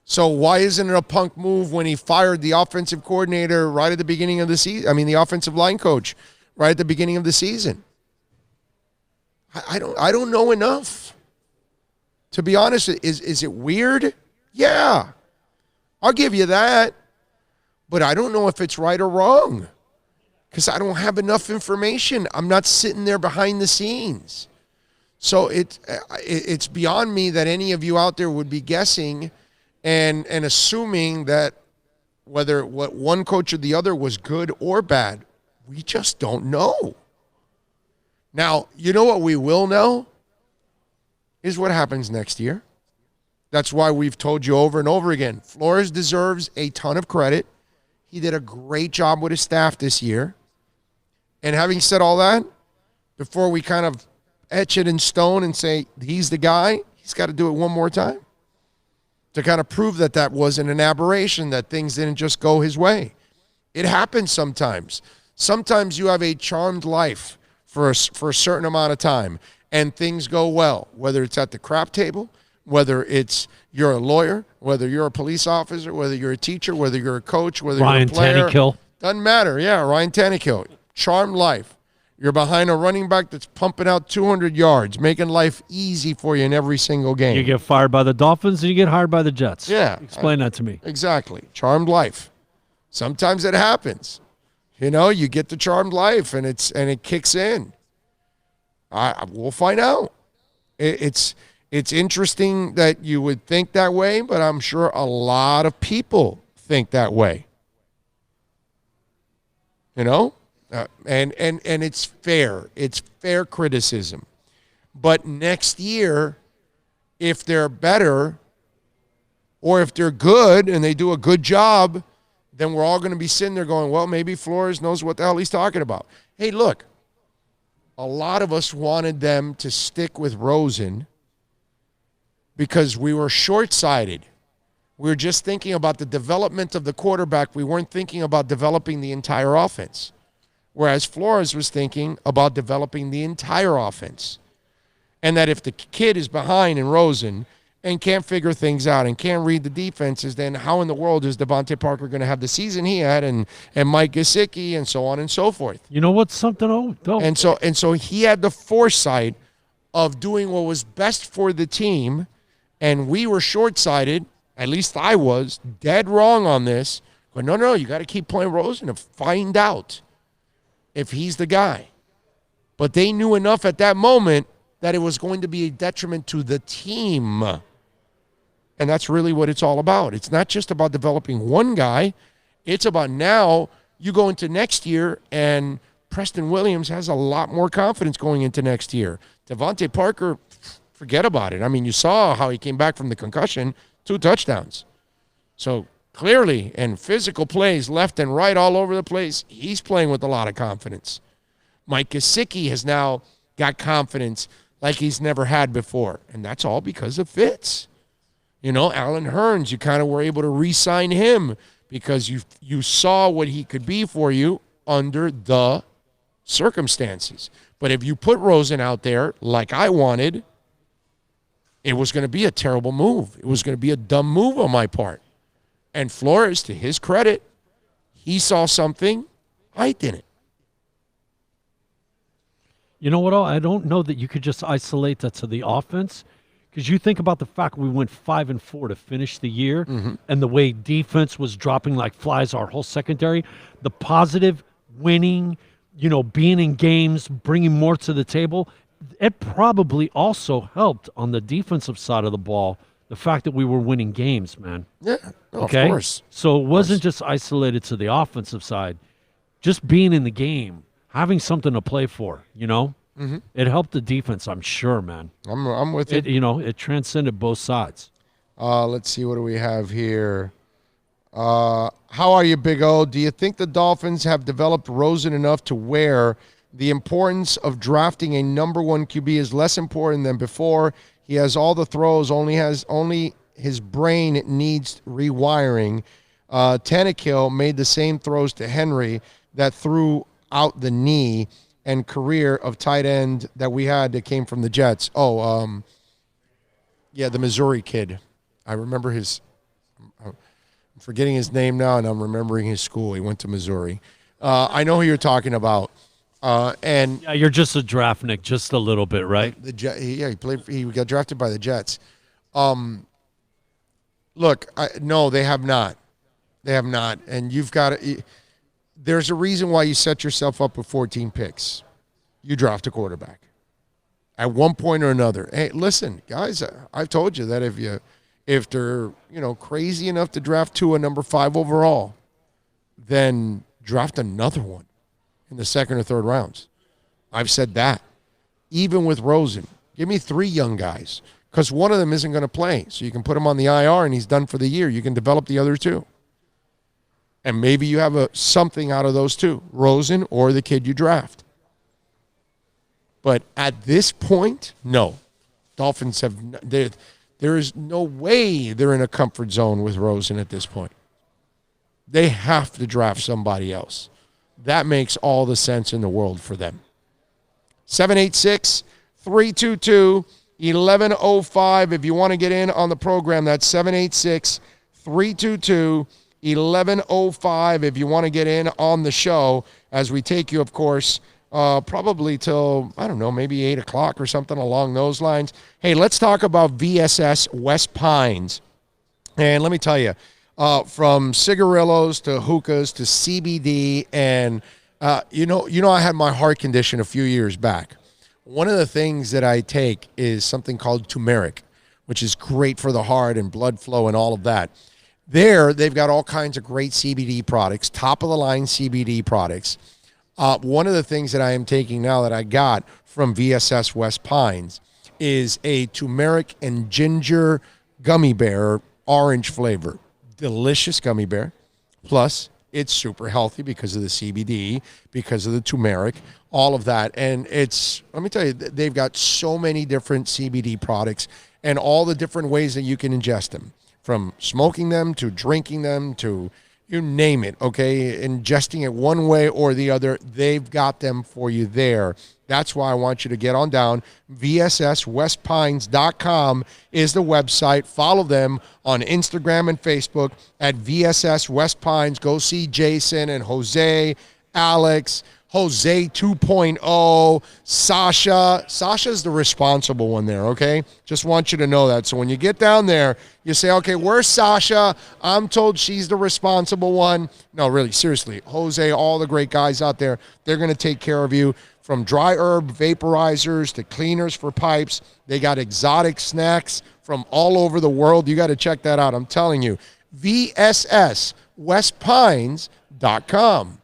So why isn't it a Punk move when he fired the offensive coordinator right at the beginning of the season? I mean, the offensive line coach right at the beginning of the season. I don't know enough. To be honest, is it weird? Yeah. I'll give you that. But I don't know if it's right or wrong because I don't have enough information. I'm not sitting there behind the scenes. So it's beyond me that any of you out there would be guessing and assuming that whether what one coach or the other was good or bad. We just don't know. Now, you know what we will know is what happens next year. That's why we've told you over and over again, Flores deserves a ton of credit. He did a great job with his staff this year. And having said all that, before we kind of etch it in stone and say he's the guy, he's got to do it one more time to kind of prove that that wasn't an aberration, that things didn't just go his way. It happens sometimes. Sometimes you have a charmed life for a certain amount of time, and things go well, whether it's at the crap table, whether it's you're a lawyer, whether you're a police officer, whether you're a teacher, whether you're a coach, whether you're a player. Ryan Tannehill. Doesn't matter. Yeah, Ryan Tannehill. Charmed life. You're behind a running back that's pumping out 200 yards, making life easy for you in every single game. You get fired by the Dolphins and you get hired by the Jets. Yeah. Explain that to me. Exactly. Charmed life. Sometimes it happens. You know, you get the charmed life and it kicks in. We'll find out. It's interesting that you would think that way, but I'm sure a lot of people think that way. You know? And it's fair. It's fair criticism. But next year, if they're better or if they're good and they do a good job, then we're all going to be sitting there going, well, maybe Flores knows what the hell he's talking about. Hey, look, a lot of us wanted them to stick with Rosen because we were short-sighted. We were just thinking about the development of the quarterback. We weren't thinking about developing the entire offense. Whereas Flores was thinking about developing the entire offense. And that if the kid is behind in Rosen and can't figure things out and can't read the defenses, then how in the world is Devontae Parker going to have the season he had and Mike Gesicki and so on and so forth? You know what's something? And so he had the foresight of doing what was best for the team, and we were short-sighted, at least I was, dead wrong on this. But no, you got to keep playing Rosen to find out if he's the guy. But they knew enough at that moment that it was going to be a detriment to the team. And that's really what it's all about. It's not just about developing one guy. It's about now you go into next year and Preston Williams has a lot more confidence going into next year. Devontae Parker, forget about it. I mean, you saw how he came back from the concussion, 2 touchdowns. So clearly, and physical plays left and right all over the place, he's playing with a lot of confidence. Mike Gesicki has now got confidence like he's never had before, and that's all because of Fitz. You know, Alan Hearns, you kind of were able to re-sign him because you saw what he could be for you under the circumstances. But if you put Rosen out there like I wanted, it was going to be a terrible move. It was going to be a dumb move on my part. And Flores, to his credit, he saw something I didn't. You know what? I don't know that you could just isolate that to the offense, because you think about the fact we went 5-4 to finish the year, and the way defense was dropping like flies, our whole secondary, the positive winning, being in games, bringing more to the table, it probably also helped on the defensive side of the ball. The fact that we were winning games, man. Yeah, okay? Of course. So it wasn't just isolated to the offensive side. Just being in the game having something to play for, it helped the defense, I'm sure, man. I'm with you. It transcended both sides. Let's see, what do we have here? How are you, Big O? Do you think the Dolphins have developed Rosen enough to where the importance of drafting a number one QB is less important than before? He has all the throws, only his brain needs rewiring. Tannehill made the same throws to Henry that threw out the knee, and career of tight end that we had that came from the Jets. The Missouri kid. I remember I'm forgetting his name now, and I'm remembering his school. He went to Missouri. I know who you're talking about. You're just a draftnik, just a little bit, right? He got drafted by the Jets. No, they have not. They have not, and you've got to. There's a reason why you set yourself up with 14 picks. You draft a quarterback at one point or another. Hey, listen, guys, I've told you that if they're crazy enough to draft Tua number 5 overall, then draft another one in the second or third rounds. I've said that. Even with Rosen, give me 3 young guys, because one of them isn't going to play, so you can put him on the IR and he's done for the year. You can develop the other 2. And maybe you have something out of those 2, Rosen or the kid you draft. But at this point, no. Dolphins there is no way they're in a comfort zone with Rosen at this point. They have to draft somebody else. That makes all the sense in the world for them. 786-322-1105. If you want to get in on the program, that's 786-322-1105. If you want to get in on the show, as we take you, of course, probably till, I don't know, maybe 8 o'clock or something along those lines. Hey, let's talk about VSS West Pines. And let me tell you, from cigarillos to hookahs to CBD, and I had my heart condition a few years back. One of the things that I take is something called turmeric, which is great for the heart and blood flow and all of that. They've got all kinds of great CBD products, top-of-the-line CBD products. One of the things that I am taking now that I got from VSS West Pines is a turmeric and ginger gummy bear, orange flavor. Delicious gummy bear. Plus, it's super healthy because of the CBD, because of the turmeric, all of that. And let me tell you, they've got so many different CBD products and all the different ways that you can ingest them. From smoking them to drinking them to you name it, okay? Ingesting it one way or the other, they've got them for you there. That's why I want you to get on down. VSSWestPines.com is the website. Follow them on Instagram and Facebook at VSS West Pines. Go see Jason and Jose, Alex, Jose 2.0, Sasha. Sasha's the responsible one there, okay? Just want you to know that. So when you get down there, you say, okay, where's Sasha? I'm told she's the responsible one. No, really, seriously. Jose, all the great guys out there, they're going to take care of you. From dry herb vaporizers to cleaners for pipes. They got exotic snacks from all over the world. You got to check that out. I'm telling you. VSSWestPines.com.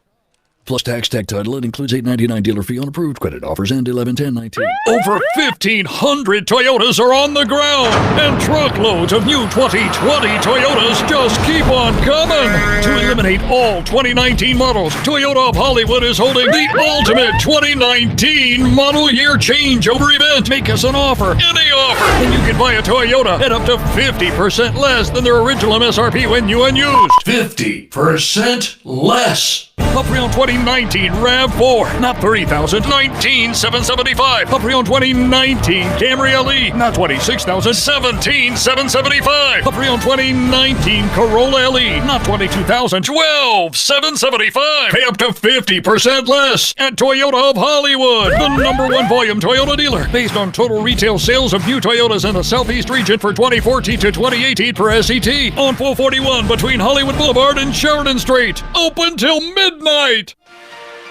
Plus tax, tech title. It includes $8.99 dealer fee on approved credit. Offers end 11/10/19. Over 1,500 Toyotas are on the ground, and truckloads of new 2020 Toyotas just keep on coming. To eliminate all 2019 models, Toyota of Hollywood is holding the ultimate 2019 model year changeover event. Make us an offer, any offer, and you can buy a Toyota at up to 50% less than their original MSRP when new and used. 50% less. A pre-owned 2019 RAV4, not $30,000, $19,775. A pre-owned 2019 Camry LE, not $26,000, $17,775. A pre-owned 2019 Corolla LE, not $22,000, $12,775. Pay up to 50% less at Toyota of Hollywood, the #1 volume Toyota dealer, based on total retail sales of new Toyotas in the Southeast region for 2014 to 2018 per SCT, on 441 between Hollywood Boulevard and Sheridan Street. Open till midnight.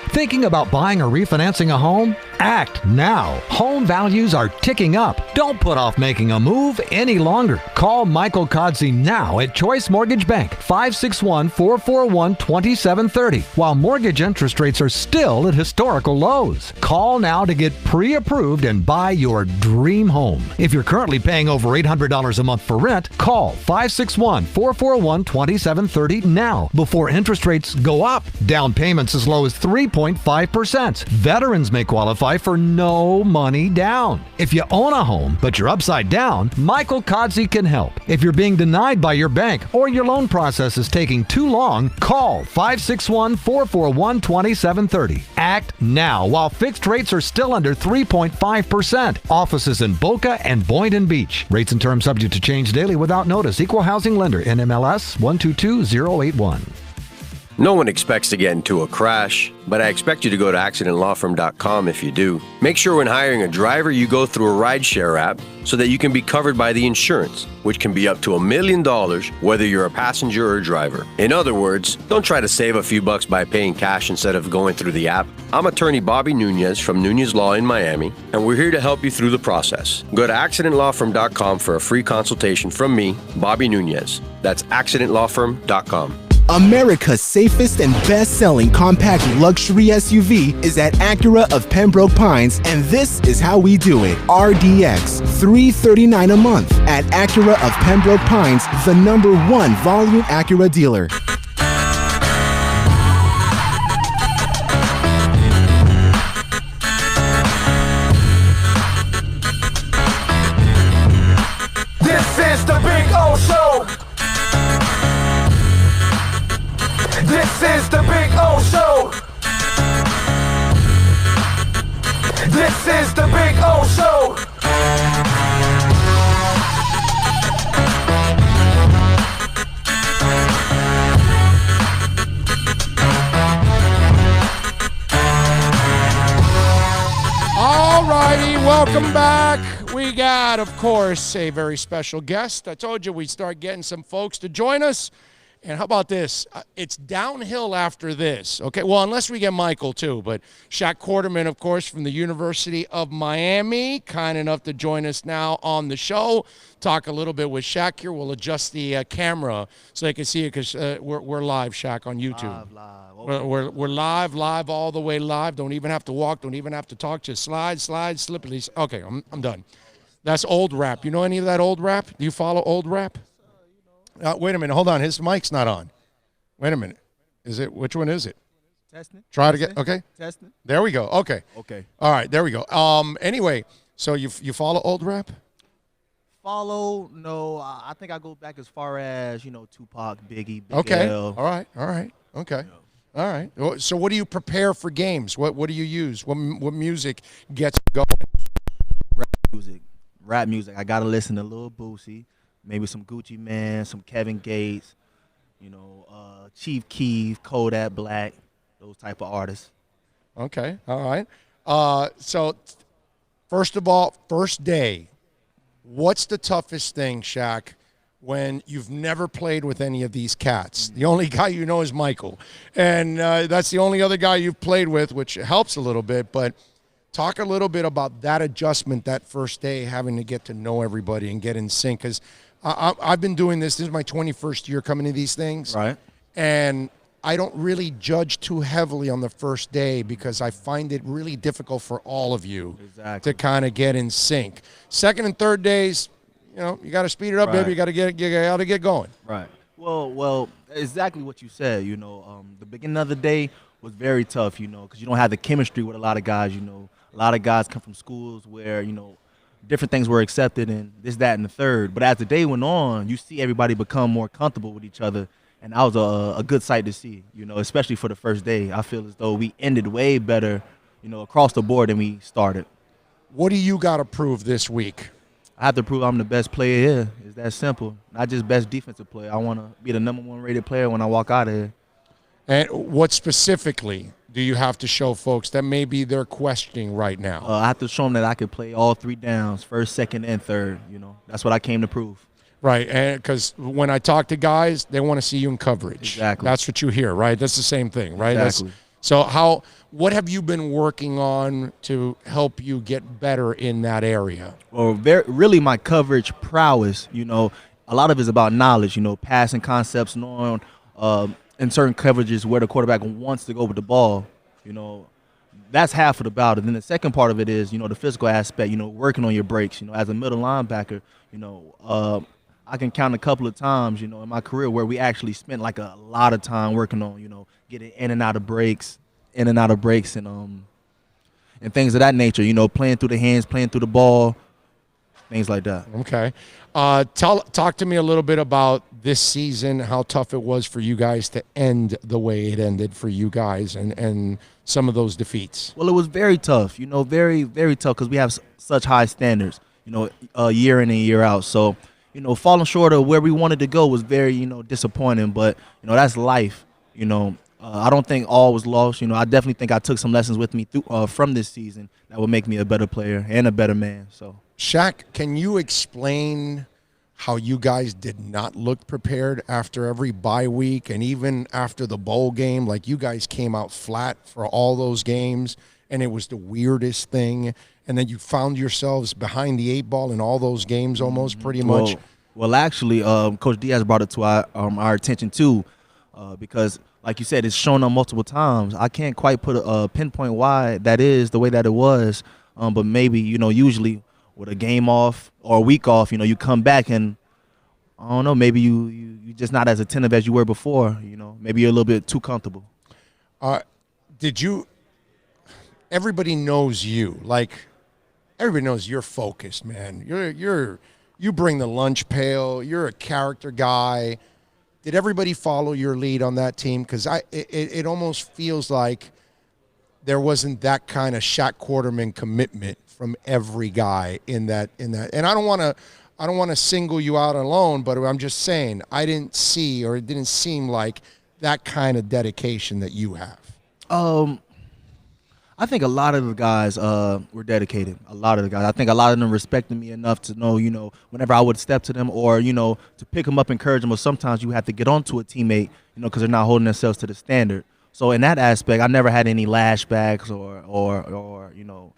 Thinking about buying or refinancing a home? Act now. Home values are ticking up. Don't put off making a move any longer. Call Michael Kodsey now at Choice Mortgage Bank, 561-441-2730, while mortgage interest rates are still at historical lows. Call now to get pre-approved and buy your dream home. If you're currently paying over $800 a month for rent, call 561-441-2730 now before interest rates go up. Down payments as low as 3.5%. Veterans may qualify for no money down. If you own a home, but you're upside down, Michael Kodsey can help. If you're being denied by your bank or your loan process is taking too long, call 561-441-2730. Act now while fixed rates are still under 3.5%. Offices in Boca and Boynton Beach. Rates and terms subject to change daily without notice. Equal housing lender. NMLS 122081. No one expects to get into a crash, but I expect you to go to accidentlawfirm.com if you do. Make sure when hiring a driver, you go through a rideshare app so that you can be covered by the insurance, which can be up to $1 million whether you're a passenger or a driver. In other words, don't try to save a few bucks by paying cash instead of going through the app. I'm attorney Bobby Nunez from Nunez Law in Miami, and we're here to help you through the process. Go to accidentlawfirm.com for a free consultation from me, Bobby Nunez. That's accidentlawfirm.com. America's safest and best-selling compact luxury SUV is at Acura of Pembroke Pines, and this is how we do it. RDX, $339 a month at Acura of Pembroke Pines, the #1 volume Acura dealer. This is the Big O Show. This is the Big O Show. This is the Big O Show. All righty, welcome back. We got, of course, a very special guest. I told you we'd start getting some folks to join us. And how about this? It's downhill after this, okay? Well, unless we get Michael, too. But Shaq Quarterman, of course, from the University of Miami, kind enough to join us now on the show. Talk a little bit with Shaq here. We'll adjust the camera so they can see it because we're live, Shaq, on YouTube. Live. Okay. We're live all the way live. Don't even have to walk. Don't even have to talk. Just slide, slippily. Okay, I'm done. That's old rap. You know any of that old rap? Do you follow old rap? Wait a minute. Hold on. His mic's not on. Wait a minute. Is it? Which one is it? Testing. Try to get. Okay. Testing. There we go. Okay. Okay. All right. There we go. Anyway, so you follow old rap? Follow? No. I think I go back as far as Tupac, Biggie, Big Okay. L. All right. Okay. All right. So what do you prepare for games? What do you use? What music gets you going? Rap music. I gotta listen to Lil Boosie. Maybe some Gucci Mane, some Kevin Gates, Chief Keef, Kodak Black, those type of artists. Okay, all right. So, first of all, first day, what's the toughest thing, Shaq, when you've never played with any of these cats? The only guy you know is Michael, and that's the only other guy you've played with, which helps a little bit, but talk a little bit about that adjustment that first day, having to get to know everybody and get in sync, because I've been doing this. This is my 21st year coming to these things. Right. And I don't really judge too heavily on the first day because I find it really difficult for all of you to kind of get in sync. Second and third days, you got to speed it up, baby. You got to get going. Right. Well, exactly what you said. The beginning of the day was very tough, because you don't have the chemistry with a lot of guys. A lot of guys come from schools where, different things were accepted and this, that, and the third. But as the day went on, you see everybody become more comfortable with each other. And that was a good sight to see, especially for the first day. I feel as though we ended way better, across the board than we started. What do you got to prove this week? I have to prove I'm the best player here. It's that simple. Not just best defensive player. I want to be the #1 rated player when I walk out of here. And what specifically do you have to show folks that maybe they're questioning right now? I have to show them that I could play all 3 downs, first, second, and third. That's what I came to prove. Right, and because when I talk to guys, they want to see you in coverage. Exactly. That's what you hear, right? That's the same thing, right? Exactly. So what have you been working on to help you get better in that area? Well, really my coverage prowess, you know, a lot of it is about knowledge, you know, passing concepts, knowing in certain coverages where the quarterback wants to go with the ball, you know. That's half of the battle. Then the second part of it is, you know, the physical aspect, you know, working on your breaks. You know, as a middle linebacker, you know, I can count a couple of times, you know, in my career where we actually spent like a lot of time working on, you know, getting in and out of breaks, and things of that nature, you know, playing through the hands, playing through the ball, things like that. Okay. Talk to me a little bit about this season, how tough it was for you guys to end the way it ended for you guys and some of those defeats. Well, it was very tough, you know, very, very tough because we have such high standards, you know, year in and year out. So, you know, falling short of where we wanted to go was very, you know, disappointing. But, you know, that's life, you know. I don't think all was lost. You know, I definitely think I took some lessons with me from this season that would make me a better player and a better man. So, Shaq, can you explain how you guys did not look prepared after every bye week and even after the bowl game? Like, you guys came out flat for all those games, and it was the weirdest thing. And then you found yourselves behind the 8 ball in all those games almost pretty much. Well, actually, Coach Diaz brought it to our attention too, because like you said, it's shown up multiple times. I can't quite put a pinpoint why that is the way that it was, but maybe, you know, usually with a game off or a week off, you know, you come back and, I don't know, maybe you just not as attentive as you were before, you know. Maybe you're a little bit too comfortable. Everybody knows you. Like, everybody knows you're focused, man. You bring the lunch pail. You're a character guy. Did everybody follow your lead on that team? Because it almost feels like there wasn't that kind of Shaq Quarterman commitment from every guy in that. And I don't want to single you out alone, but I'm just saying I didn't see, or it didn't seem like that kind of dedication that you have. I think a lot of the guys were dedicated. A lot of the guys. I think a lot of them respected me enough to know, you know, whenever I would step to them or, you know, to pick them up, encourage them. Or sometimes you have to get onto a teammate, you know, because they're not holding themselves to the standard. So in that aspect, I never had any lashbacks or you know,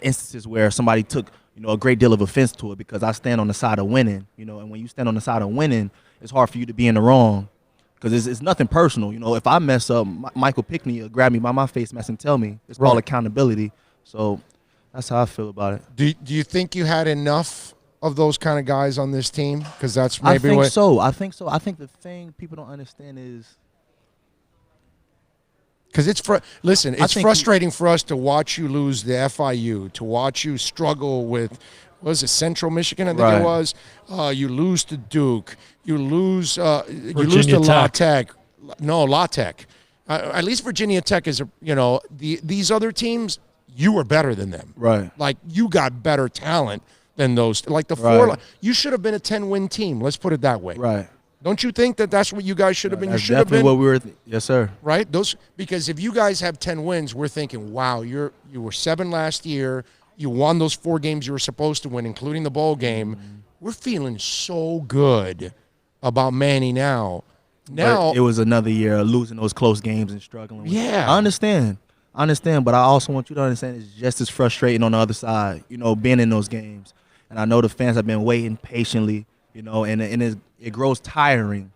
instances where somebody took, you know, a great deal of offense to it, because I stand on the side of winning, you know. And when you stand on the side of winning, it's hard for you to be in the wrong. Because it's nothing personal. You know, if I mess up, Michael Pickney will grab me by my face mask and tell me. It's called accountability. So that's how I feel about it. Do you think you had enough of those kind of guys on this team? Because that's maybe I think so. I think the thing people don't understand is, because it's frustrating for us to watch you lose the FIU, to watch you struggle with, what was it, Central Michigan, I think it was. You lose to Duke. You lose to La Tech. No, La Tech. At least Virginia Tech is, you know, these other teams, you were better than them. Right. Like, you got better talent than those. Like, the four, you should have been a 10-win team. Let's put it that way. Right. Don't you think that's what you guys should have been? That's you should have been. what we were. Yes, sir. Right. Because if you guys have 10 wins, we're thinking, wow, you were 7 last year. You won those 4 games you were supposed to win, including the bowl game. Mm-hmm. We're feeling so good about Manny now. Now but it was another year of losing those close games and struggling. Yeah, I understand, but I also want you to understand it's just as frustrating on the other side. You know, being in those games, and I know the fans have been waiting patiently. You know, and it grows tiring.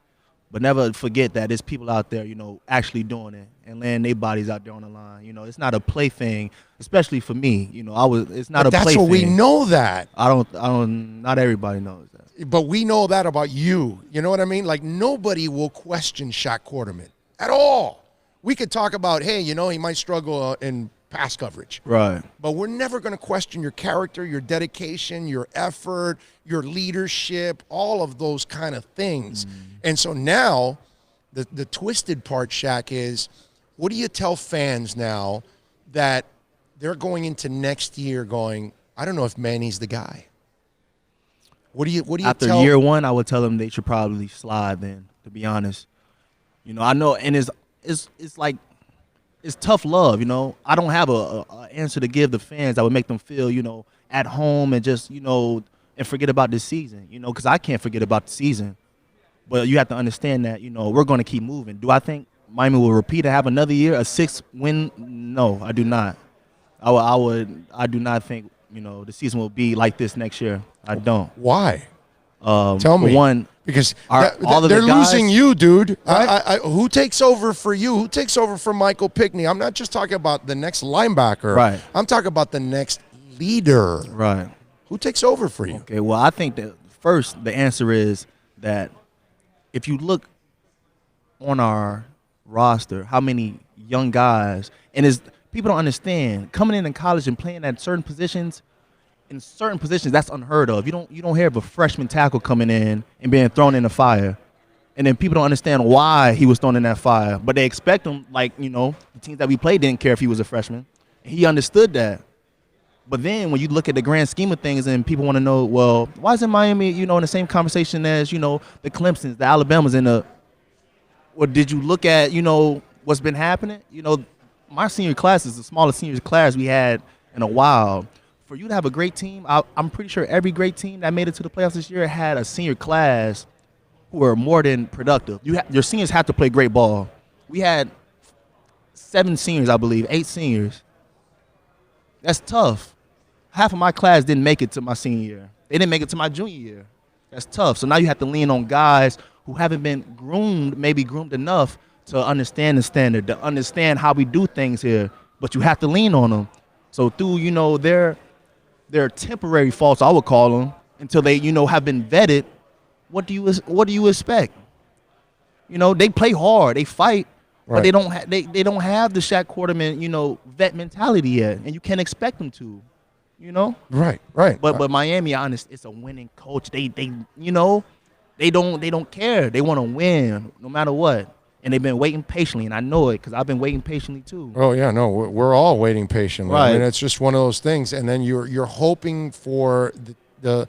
But never forget that there's people out there, you know, actually doing it and laying their bodies out there on the line. You know, it's not a play thing, especially for me. You know, it's not a play thing. That's what we know that. Not everybody knows that. But we know that about you. You know what I mean? Like, nobody will question Shaq Quarterman at all. We could talk about, hey, you know, he might struggle in pass coverage. Right. But we're never going to question your character, your dedication, your effort, your leadership, all of those kind of things. And so now the twisted part, Shaq, is what do you tell fans now that they're going into next year going, I don't know if Manny's the guy? What do you After tell? year one, I would tell them they should probably slide then, to be honest. You know, I know, and it's like, it's tough love, you know. I don't have a answer to give the fans that would make them feel, you know, at home and just, you know, and forget about this season, you know, because I can't forget about the season. But you have to understand that, you know, we're going to keep moving. Do I think Miami will repeat and have another year, a 6-win. No, I do not. I do not think the season will be like this next year. I don't. Why? Tell me. One, because all of they're the guys, losing you, dude. Right? Who takes over for you? Who takes over for Michael Pickney? I'm not just talking about the next linebacker. Right. I'm talking about the next leader. Right. Who takes over for you? Okay, well, I think that first the answer is that if you look on our roster, how many young guys, and people don't understand, coming in college and playing at certain positions, in certain positions, that's unheard of. You don't hear of a freshman tackle coming in and being thrown in the fire. And then people don't understand why he was thrown in that fire. But they expect him, the teams that we played didn't care if he was a freshman. He understood that. But then when you look at the grand scheme of things and people want to know, well, why isn't Miami, in the same conversation as, the Clemsons, the Alabamas, or did you look at, what's been happening? My senior class is the smallest senior class we had in a while. For you to have a great team, I'm pretty sure every great team that made it to the playoffs this year had a senior class who were more than productive. Your seniors have to play great ball. We had 7 seniors, I believe, 8 seniors. That's tough. Half of my class didn't make it to my senior year. They didn't make it to my junior year. That's tough. So now you have to lean on guys who haven't been maybe groomed enough to understand the standard, to understand how we do things here. But you have to lean on them. So through, their temporary faults, I would call them, until they, have been vetted, what do you expect? They play hard, they fight, right. But they don't have the Shaq Quarterman, vet mentality yet, and you can't expect them to, Right. But Miami, it's a winning coach. They don't care. They want to win no matter what. And they've been waiting patiently, and I know it because I've been waiting patiently too. Oh yeah, no, we're all waiting patiently. Right. I mean, it's just one of those things, and then you're hoping for the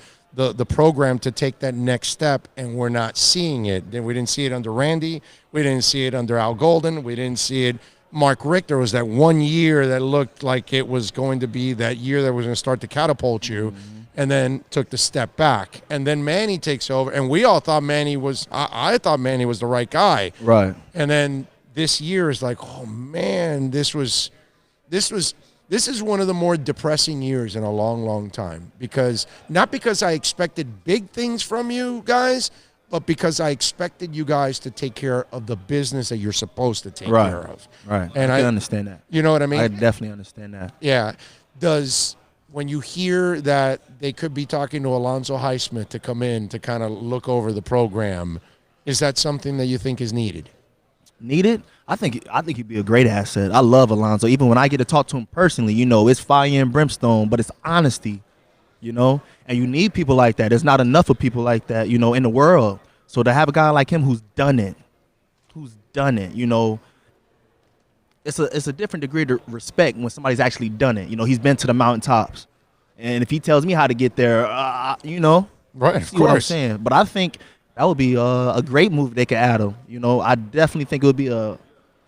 program to take that next step, and we're not seeing it. We didn't see it under Randy. We didn't see it under Al Golden. We didn't see it. Mark Richter was that one year that looked like it was going to be that year that was going to start to catapult you. And then took the step back. And then Manny takes over. And we all thought Manny was – I thought Manny was the right guy. Right. And then this year is like, oh, man, this is one of the more depressing years in a long, long time. Not because I expected big things from you guys, but because I expected you guys to take care of the business that you're supposed to take care of. Right. And I can understand that. You know what I mean? I definitely understand that. Yeah. When you hear that they could be talking to Alonzo Highsmith to come in to kind of look over the program, is that something that you think is needed? Needed? I think he'd be a great asset. I love Alonzo. Even when I get to talk to him personally, it's fire and brimstone, but it's honesty, and you need people like that. There's not enough of people like that, in the world. So to have a guy like him who's done it, it's a different degree of respect when somebody's actually done it. He's been to the mountaintops. And if he tells me how to get there, Right, of see course. what I'm saying. But I think that would be a great move they could add him. I definitely think it would be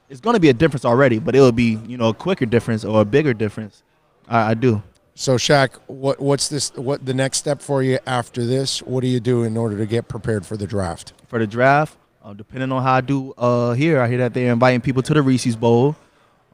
it's going to be a difference already, but it would be, a quicker difference or a bigger difference. I do. So, Shaq, what's the next step for you after this? What do you do in order to get prepared for the draft? For the draft, depending on how I do here, I hear that they're inviting people to the Reese's Bowl.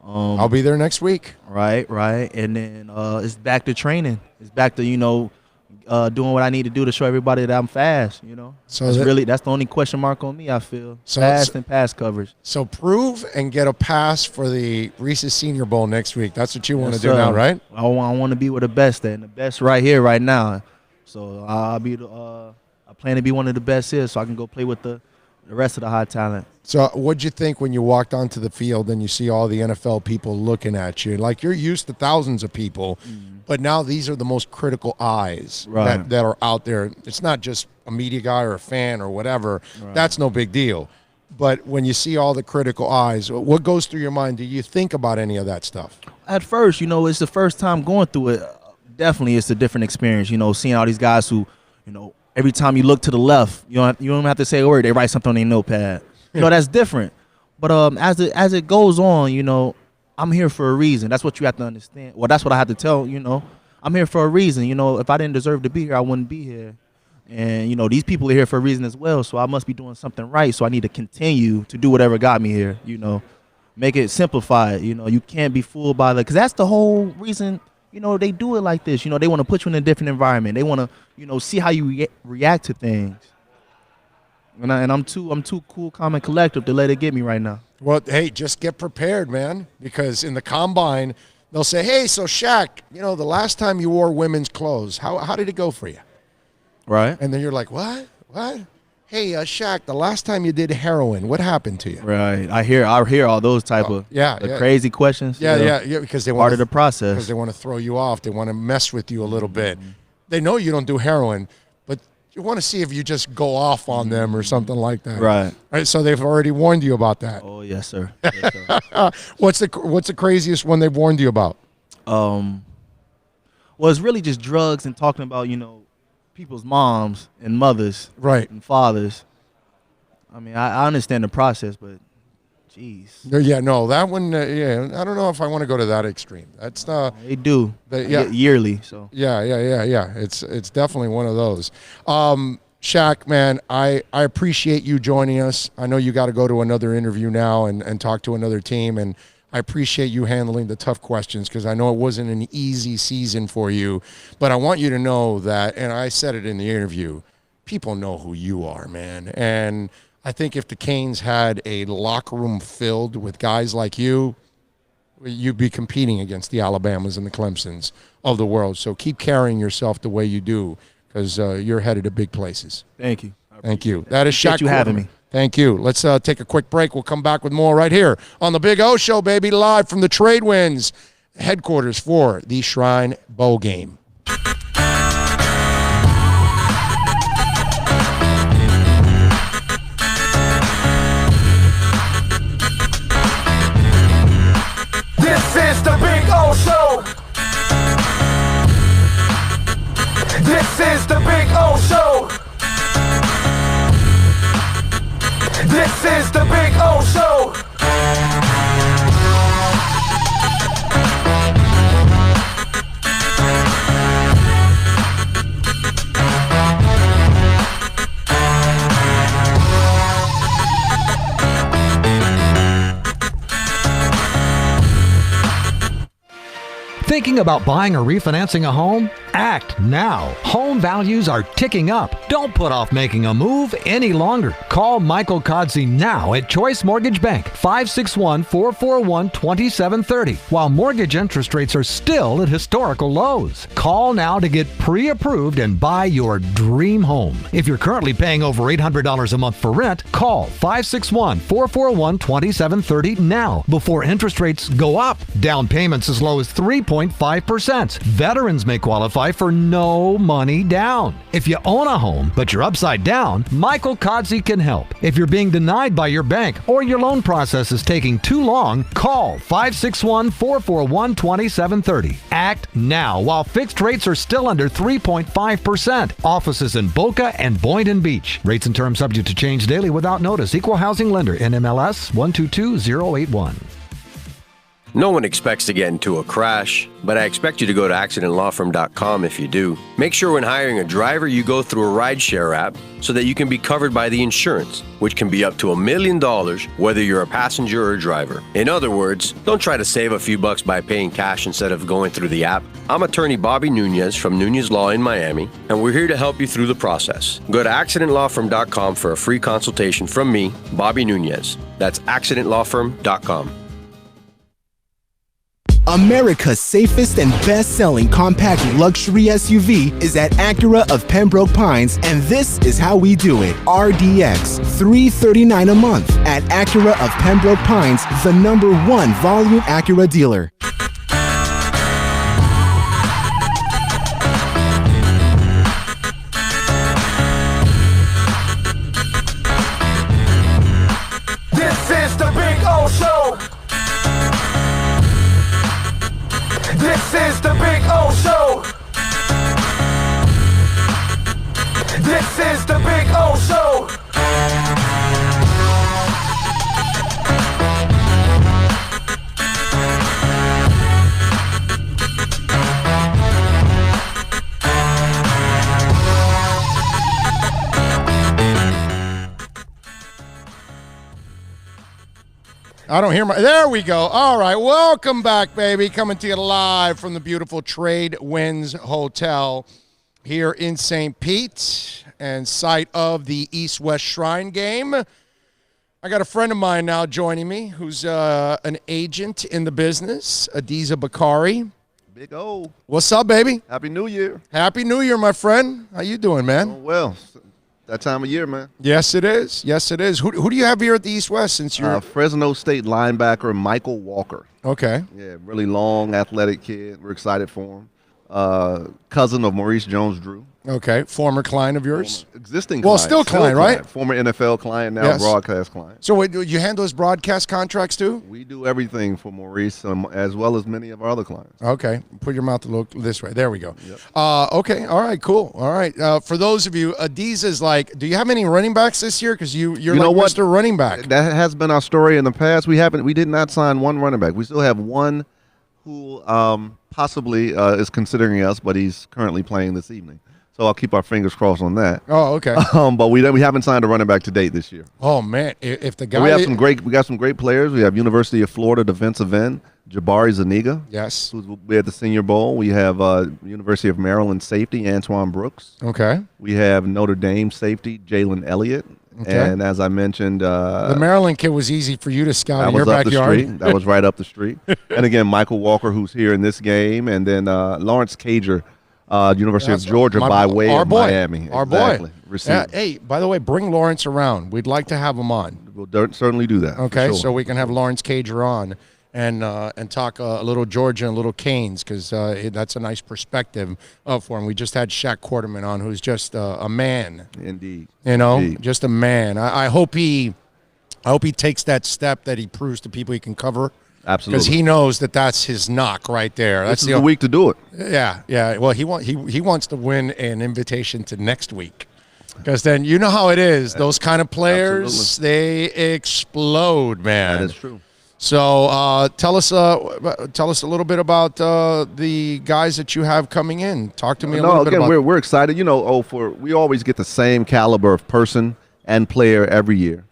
I'll be there next week. Right. And then it's back to training. It's back to, doing what I need to do to show everybody that I'm fast, So that's the only question mark on me, I feel. Fast and pass coverage. So prove and get a pass for the Reese's Senior Bowl next week. That's what you want to do sir. now, right? I want to be with the best and the best right here, right now. So I plan to be one of the best here so I can go play with the rest of the high talent. So what'd you think when you walked onto the field and you see all the NFL people looking at you? Like, you're used to thousands of people, but now these are the most critical eyes that are out there. It's not just a media guy or a fan or whatever. Right. That's no big deal. But when you see all the critical eyes, what goes through your mind? Do you think about any of that stuff? At first, it's the first time going through it. Definitely it's a different experience, seeing all these guys who, every time you look to the left, you don't have to say a word. They write something on their notepad. That's different. But as it goes on, I'm here for a reason. That's what you have to understand. Well, that's what I have to tell, I'm here for a reason. If I didn't deserve to be here, I wouldn't be here. And, you know, these people are here for a reason as well, so I must be doing something right. So I need to continue to do whatever got me here, you know. Make it simplified, you know. You can't be fooled by because that's the whole reason, you know, they do it like this. You know, they want to put you in a different environment. They want to, you know, see how you react to things. And I'm too cool, calm, and collective to let it get me right now. Well, hey, just get prepared, man, because in the combine, they'll say, hey, so Shaq, you know, the last time you wore women's clothes, how did it go for you? Right. And then you're like, what? Hey, Shaq, the last time you did heroin, what happened to you? Right. I hear all those type of crazy questions. Yeah, because they want part of the process. Because they want to throw you off. They want to mess with you a little bit. They know you don't do heroin, but you want to see if you just go off on them or something like that. Right. So they've already warned you about that. Oh yes, sir. Yes, sir. What's the craziest one they've warned you about? Well, it's really just drugs and talking about, you know, people's moms and mothers, right, and fathers. I mean, I understand the process, but jeez. Yeah, no, that one. I don't know if I want to go to that extreme. That's they do. Yearly. So yeah. It's definitely one of those. Shaq, man, I appreciate you joining us. I know you got to go to another interview now and talk to another team, and I appreciate you handling the tough questions because I know it wasn't an easy season for you. But I want you to know that, and I said it in the interview, people know who you are, man. And I think if the Canes had a locker room filled with guys like you, you'd be competing against the Alabamas and the Clemsons of the world. So keep carrying yourself the way you do because you're headed to big places. Thank you. Thank you. That is Shaq. You having me. Thank you. Let's take a quick break. We'll come back with more right here on the Big O Show, baby, live from the Trade Winds headquarters for the Shrine Bowl game. This is the Big O Show. This is the Big O Show. This is the Big O Show. Thinking about buying or refinancing a home? Act now. Home values are ticking up. Don't put off making a move any longer. Call Michael Kodsey now at Choice Mortgage Bank, 561-441-2730, while mortgage interest rates are still at historical lows. Call now to get pre-approved and buy your dream home. If you're currently paying over $800 a month for rent, call 561-441-2730 now before interest rates go up. Down payments as low as 3.5%. Veterans may qualify for no money down. If you own a home, but you're upside down, Michael Kodsey can help. If you're being denied by your bank or your loan process is taking too long, call 561-441-2730. Act now while fixed rates are still under 3.5%. Offices in Boca and Boynton Beach. Rates and terms subject to change daily without notice. Equal housing lender. NMLS 122081. No one expects to get into a crash, but I expect you to go to accidentlawfirm.com if you do. Make sure when hiring a driver, you go through a rideshare app so that you can be covered by the insurance, which can be up to $1 million whether you're a passenger or a driver. In other words, don't try to save a few bucks by paying cash instead of going through the app. I'm attorney Bobby Nunez from Nunez Law in Miami, and we're here to help you through the process. Go to accidentlawfirm.com for a free consultation from me, Bobby Nunez. That's accidentlawfirm.com. America's safest and best-selling compact luxury SUV is at Acura of Pembroke Pines, and this is how we do it. RDX, $339 a month at Acura of Pembroke Pines, the #1 volume Acura dealer. This is the Big O Show. This is the Big O Show. This is the Big O Show. I don't hear my. There we go. All right, welcome back, baby. Coming to you live from the beautiful Trade Winds Hotel here in St. Pete and site of the East-West Shrine game. I got a friend of mine now joining me who's an agent in the business, Adiza Bakari. Big O. What's up, baby? Happy New Year. Happy New Year, my friend. How you doing, man? Oh, well, that time of year, man. Yes, it is. Yes, it is. Who do you have here at the East-West since you're Fresno State linebacker Michael Walker. Okay. Yeah, really long, athletic kid. We're excited for him. Cousin of Maurice Jones-Drew. Okay, former client of yours? Existing well, client. still client, right? Former NFL client, now Yes. broadcast client. So wait, you handle his broadcast contracts too? We do everything for Maurice, as well as many of our other clients. Okay, put your mouth a little this way. There we go. Yep. Okay, all right, cool. All right, for those of you, Adiza's like, do you have any running backs this year? Because you're You like know what? Mr. Running Back. That has been our story in the past. We did not sign one running back. We still have one who possibly is considering us, but he's currently playing this evening. So I'll keep our fingers crossed on that. Oh, okay. But we haven't signed a running back to date this year. Oh man, if the guy But we got some great players. We have University of Florida defensive end Jabari Zuniga. Yes. Who's we at the Senior Bowl. We have University of Maryland safety Antoine Brooks. Okay. We have Notre Dame safety Jalen Elliott. Okay. And as I mentioned, the Maryland kid was easy for you to scout in that your was up backyard. the street. That was right up the street. And again, Michael Walker, who's here in this game, and then Lawrence Cager, University of Georgia, by way our of boy, Miami. Our Exactly. boy. Receiver. Hey, by the way, bring Lawrence around. We'd like to have him on. We'll certainly do that. Okay, for sure. so we can have Lawrence Cager on and talk a little Georgia and a little Canes because that's a nice perspective for him. We just had Shaq Quarterman on, who's just a man. Indeed. You know, Indeed. just a man. I hope he takes that step that he proves to people he can cover. Absolutely. Because he knows that's his knock right there. That's This is the week to do it. Yeah. Well, he wants to win an invitation to next week. Because then you know how it is. Those kind of players, Absolutely. they explode, man. That is true. So tell us a little bit about the guys that you have coming in. Talk to me a little bit about. We're excited. You know, we always get the same caliber of person and player every year.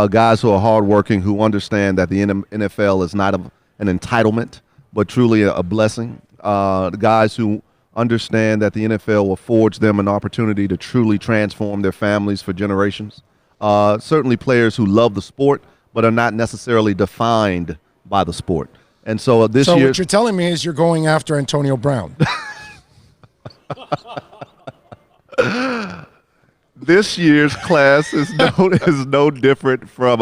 Guys who are hardworking, who understand that the NFL is not an entitlement, but truly a blessing. The guys who understand that the NFL will forge them an opportunity to truly transform their families for generations. Certainly players who love the sport, but are not necessarily defined by the sport. And so this year, what you're telling me is you're going after Antonio Brown. This year's class is no different from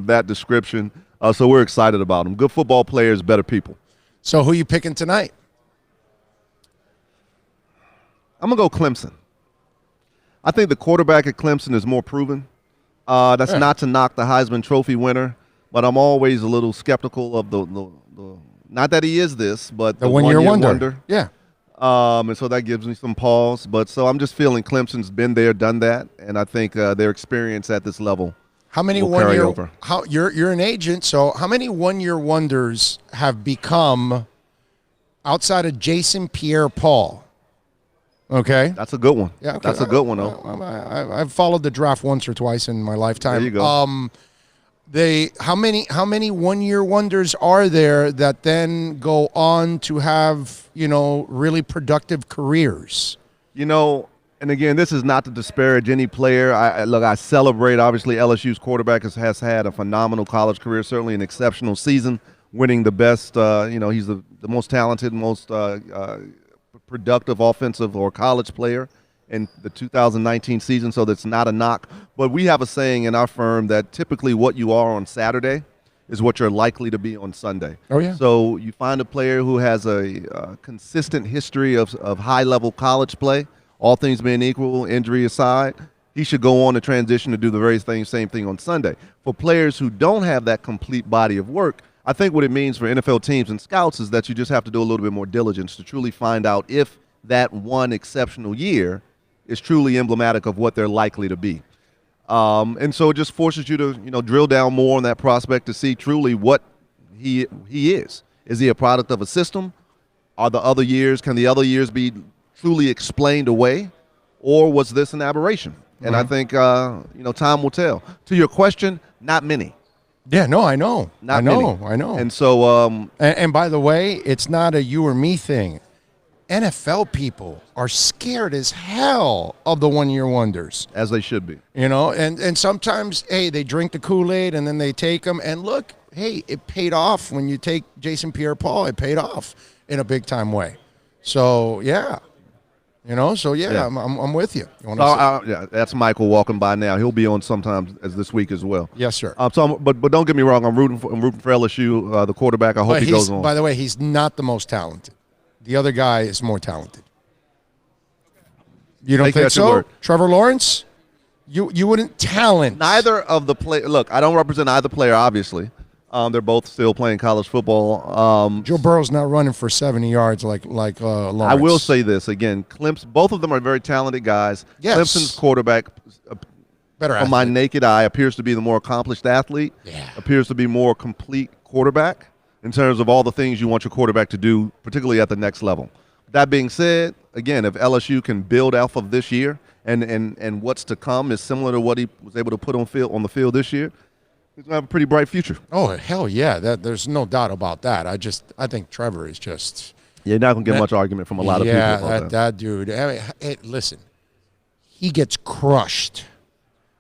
that description. So we're excited about them. Good football players, better people. So who you picking tonight? I'm gonna go Clemson. I think the quarterback at Clemson is more proven. That's not to knock the Heisman Trophy winner, but I'm always a little skeptical of the not that he is this, but the one-year wonder. Yeah. And so that gives me some pause. But so I'm just feeling Clemson's been there, done that, and I think their experience at this level. How many will carry one-year? over. You're an agent, so how many one-year wonders have become outside of Jason Pierre-Paul? Okay, that's a good one. Yeah, okay. That's a good one, though. I've followed the draft once or twice in my lifetime. There you go. How many one-year wonders are there that then go on to have really productive careers? And again, this is not to disparage any player. I celebrate, obviously, LSU's quarterback has had a phenomenal college career, certainly an exceptional season, winning the best. He's the most talented, most productive offensive or college player in the 2019 season, so that's not a knock. But we have a saying in our firm that typically what you are on Saturday is what you're likely to be on Sunday. Oh, yeah. So you find a player who has a consistent history of high-level college play, all things being equal, injury aside, he should go on to transition to do the very same thing on Sunday. For players who don't have that complete body of work, I think what it means for NFL teams and scouts is that you just have to do a little bit more diligence to truly find out if that one exceptional year is truly emblematic of what they're likely to be. And so it just forces you to, drill down more on that prospect to see truly what he is. Is he a product of a system? Can the other years be truly explained away? Or was this an aberration? And I think, time will tell. To your question, not many. Yeah, no, I know. Not I know. many. I know. And so, And by the way, it's not a you or me thing. NFL people are scared as hell of the one-year wonders. as they should be. You know, and sometimes, hey, they drink the Kool-Aid and then they take them. And look, hey, it paid off when you take Jason Pierre-Paul. It paid off in a big-time way. So, yeah. You know, so, yeah. I'm with you. You wanna say- Yeah, that's Michael walking by now. He'll be on sometimes as this week as well. Yes, sir. But don't get me wrong. I'm rooting for LSU, the quarterback. I hope he goes on. By the way, he's not the most talented. The other guy is more talented. You don't Take think that to so? word. Trevor Lawrence? You wouldn't talent. Neither of the play. Look, I don't represent either player, obviously. They're both still playing college football. Joe Burrow's not running for 70 yards like Lawrence. I will say this again. Both of them are very talented guys. Yes. Clemson's quarterback, better from my athlete. naked eye, appears to be the more accomplished athlete. Yeah. Appears to be more complete quarterback in terms of all the things you want your quarterback to do, particularly at the next level. That being said, again, if LSU can build off of this year and what's to come is similar to what he was able to put on the field this year, he's going to have a pretty bright future. Oh, hell yeah. There's no doubt about that. I think Trevor is just You're not going to get much argument from a lot of people about Yeah, that dude. I mean, hey, listen, he gets crushed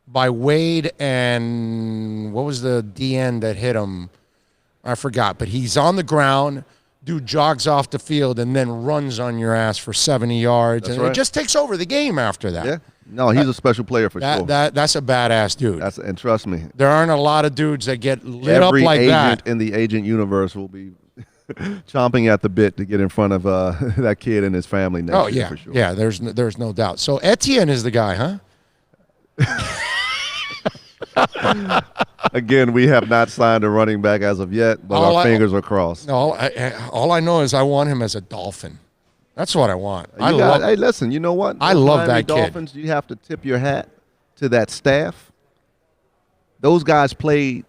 by Wade and what was the DN that hit him? I forgot, but he's on the ground. Dude jogs off the field and then runs on your ass for 70 yards. That's and right. it just takes over the game after that. Yeah. No, he's a special player for sure. That's a badass dude. And trust me, there aren't a lot of dudes that get lit up every like agent that. in the agent universe will be chomping at the bit to get in front of that kid and his family next Oh, year yeah. for sure. Yeah, there's no doubt. So Etienne is the guy, huh? Again, we have not signed a running back as of yet, but our fingers are crossed. No, all I know is I want him as a Dolphin. That's what I want. Hey, listen, you know what? I Those love Miami that kid. Dolphins, you have to tip your hat to that staff. Those guys played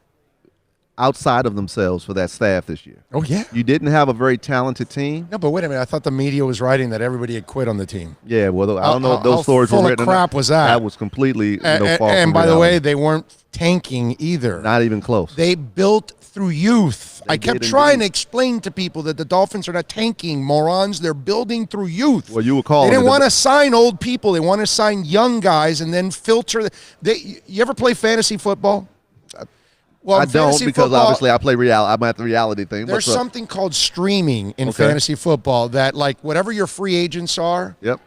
outside of themselves for that staff this year. Oh, yeah. You didn't have a very talented team. No, but wait a minute. I thought the media was writing that everybody had quit on the team. Yeah, well, I don't know if How those stories full were of written. crap was that? That was completely far And from by the reality. way, they weren't tanking either. Not even close. They built through youth. I kept did trying indeed. to explain to people that the Dolphins are not tanking, morons. They're building through youth. Well, you were calling They didn't it a- want to sign old people. They want to sign young guys and then filter. You ever play fantasy football? Well, I in don't fantasy because football, obviously I play reality. I'm at the reality thing. there's What's up? something called streaming in Okay. fantasy football that, like, whatever your free agents are, Yep.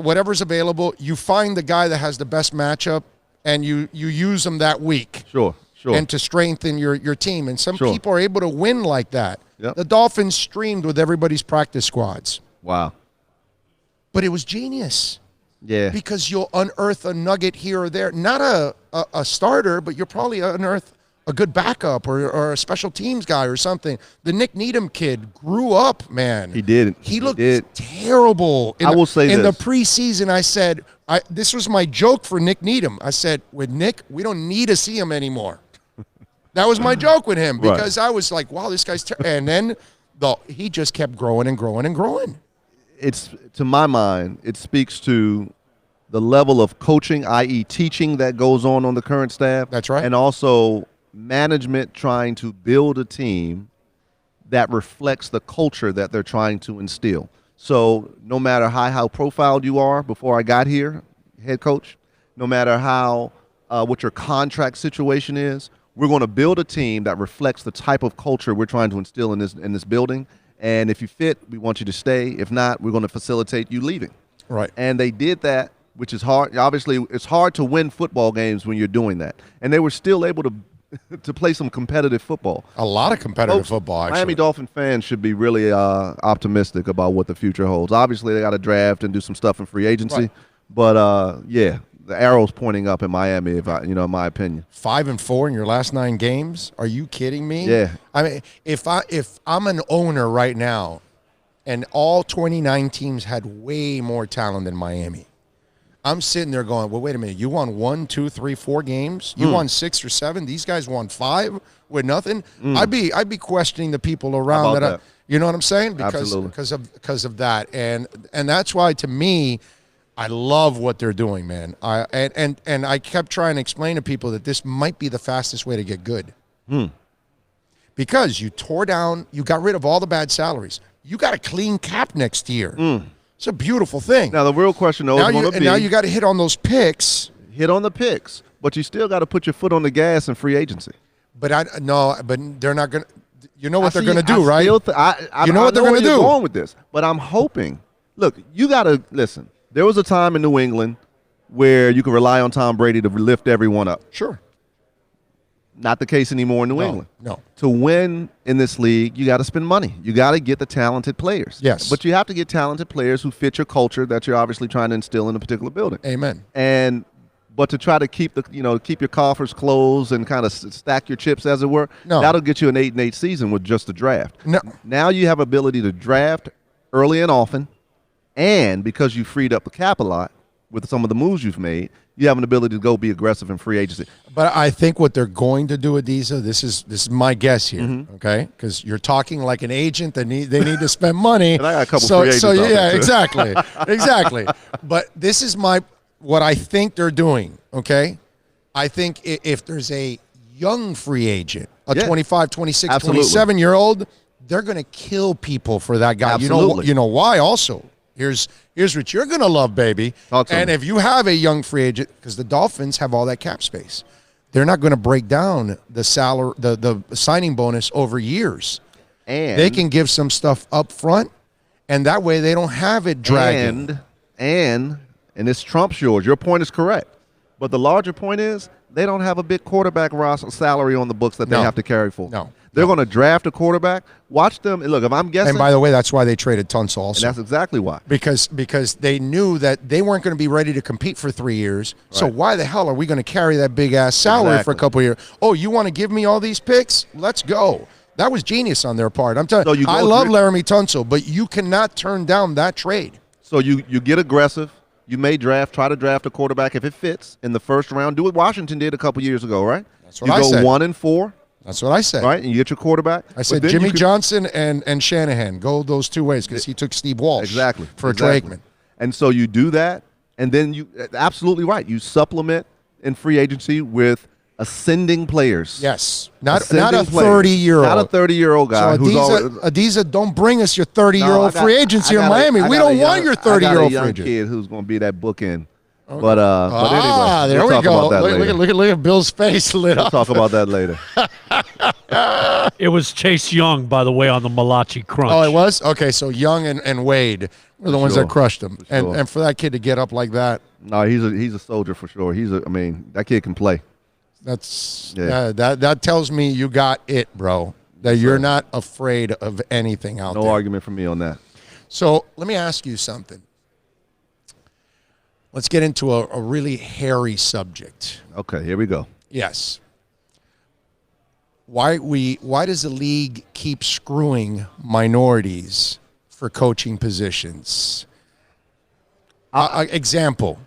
whatever's available, you find the guy that has the best matchup and you use them that week. Sure. And to strengthen your team. And some Sure. people are able to win like that. Yep. The Dolphins streamed with everybody's practice squads. Wow. But it was genius Yeah. because you'll unearth a nugget here or there. Not a starter, but you'll probably unearth a good backup or a special teams guy or something. The Nick Needham kid grew up, man. He did. He looked did. terrible. I will say in this. the preseason, I said, this was my joke for Nick Needham. I said, with Nick, we don't need to see him anymore. That was my joke with him Right. because I was like, wow, this guy's and then he just kept growing and growing and growing. It's, to my mind, it speaks to the level of coaching, i.e. teaching, that goes on the current staff. That's right. And also management trying to build a team that reflects the culture that they're trying to instill. So no matter how profiled you are before I got here, head coach, no matter how what your contract situation is, we're going to build a team that reflects the type of culture we're trying to instill in this building. And if you fit, we want you to stay. If not, we're going to facilitate you leaving. Right. And they did that, which is hard. Obviously, it's hard to win football games when you're doing that. And they were still able to play some competitive football. A lot of competitive Folks, football, actually. Miami Dolphin fans should be really optimistic about what the future holds. Obviously, they got to draft and do some stuff in free agency. Right. But, yeah, the arrow's pointing up in Miami, in my opinion. 5-4 in your last 9 games? Are you kidding me? Yeah. I mean, if I'm an owner right now, and all 29 teams had way more talent than Miami, I'm sitting there going, well, wait a minute. You won 1, 2, 3, 4 games. You won 6 or 7. These guys won 5 with nothing. I'd be questioning the people around about that? you know what I'm saying? Absolutely. Because of that, and that's why, to me, I love what they're doing, man. And I kept trying to explain to people that this might be the fastest way to get good. Because you tore down, you got rid of all the bad salaries. You got a clean cap next year. It's a beautiful thing. Now the real question though is going to be, now you got to hit on those picks. Hit on the picks, but you still got to put your foot on the gas in free agency. But they're not going to. You know what they're going to do, right? You know what they're going to do. Going with this, but I'm hoping. Look, you got to listen. There was a time in New England where you could rely on Tom Brady to lift everyone up. Sure. Not the case anymore in New England. No. To win in this league, you got to spend money. You got to get the talented players. Yes. But you have to get talented players who fit your culture that you're obviously trying to instill in a particular building. Amen. But to try to keep keep your coffers closed and kind of stack your chips, as it were, that'll get you an 8-8 season with just the draft. No. Now you have ability to draft early and often, and because you freed up the cap a lot with some of the moves you've made, you have an ability to go be aggressive in free agency. But I think what they're going to do, Adiza, this is my guess here, okay? Because you're talking like an agent. They need to spend money. And I got a couple free agents out there too. exactly. But this is what I think they're doing, okay? I think if there's a young free agent, a 25, 26, Absolutely. 27-year-old, they're going to kill people for that guy. Absolutely. You know why also? Here's what you're going to love, baby. And if you have a young free agent, because the Dolphins have all that cap space, they're not going to break down the salary, the signing bonus over years. And they can give some stuff up front, and that way they don't have it dragging. And this trumps yours. Your point is correct. But the larger point is they don't have a big quarterback roster salary on the books that they have to carry for. No. They're going to draft a quarterback. Watch them. Look, if I'm guessing. And by the way, that's why they traded Tunsil also. And that's exactly why. Because they knew that they weren't going to be ready to compete for 3 years. Right. So why the hell are we going to carry that big-ass salary for a couple of years? Oh, you want to give me all these picks? Let's go. That was genius on their part. I'm telling you, I love Laramie Tunsil, but you cannot turn down that trade. So you get aggressive. You may try to draft a quarterback if it fits in the first round. Do what Washington did a couple years ago, right? That's what I said. You go 1-4. That's what I said. Right, and you get your quarterback. I said Jimmy Johnson and Shanahan. Go those two ways because he took Steve Walsh for Trey Aikman. And so you do that, and then you absolutely right. You supplement in free agency with ascending players. Yes, not a 30-year-old. Not a 30-year-old guy. So Adiza, don't bring us your 30-year-old free agents here in Miami. We don't want your 30-year-old free agent. Kid who's going to be that bookend. Okay. But anyway, there we'll we go. About that Look at Bill's face lit up. We'll talk about that later. It was Chase Young, by the way, on the Malachi Crunch. Oh, it was? Okay, so Young and Wade were the ones that crushed him. And for that kid to get up like that. No, he's a soldier for sure. That kid can play. That tells me you got it, bro. That you're not afraid of anything out there. No argument from me on that. So let me ask you something. Let's get into a really hairy subject. Okay, here we go. Yes. Why does the league keep screwing minorities for coaching positions? Example.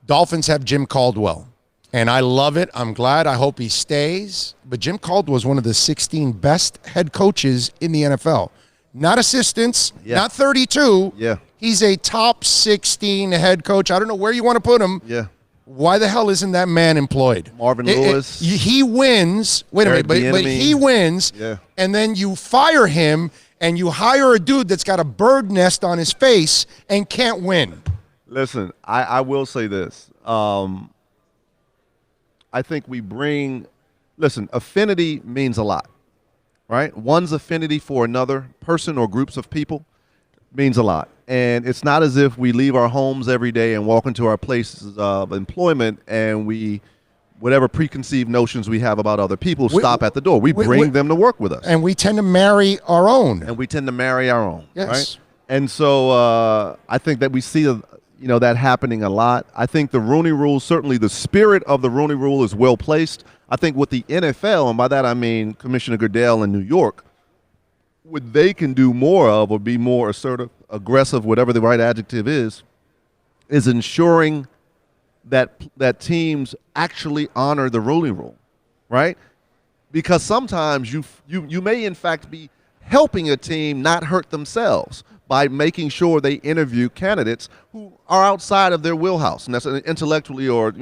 Dolphins have Jim Caldwell, and I love it. I'm glad. I hope he stays. But Jim Caldwell is one of the 16 best head coaches in the NFL. Not assistants, not 32. Yeah. He's a top 16 head coach. I don't know where you want to put him. Yeah. Why the hell isn't that man employed? Marvin Lewis. He wins. Wait a minute, but he wins. Yeah. And then you fire him and you hire a dude that's got a bird nest on his face and can't win. Listen, I will say this. I think affinity means a lot, right? One's affinity for another person or groups of people means a lot. And it's not as if we leave our homes every day and walk into our places of employment and whatever preconceived notions we have about other people stop at the door. We bring them to work with us. And we tend to marry our own. Yes. Right? And so I think that we see that happening a lot. I think the Rooney Rule, certainly the spirit of the Rooney Rule is well placed. I think with the NFL, and by that I mean Commissioner Goodell in New York, what they can do more of or be more assertive, aggressive, whatever the right adjective is ensuring that teams actually honor the Rooney Rule, right? Because sometimes you may in fact be helping a team not hurt themselves by making sure they interview candidates who are outside of their wheelhouse, and that's intellectually or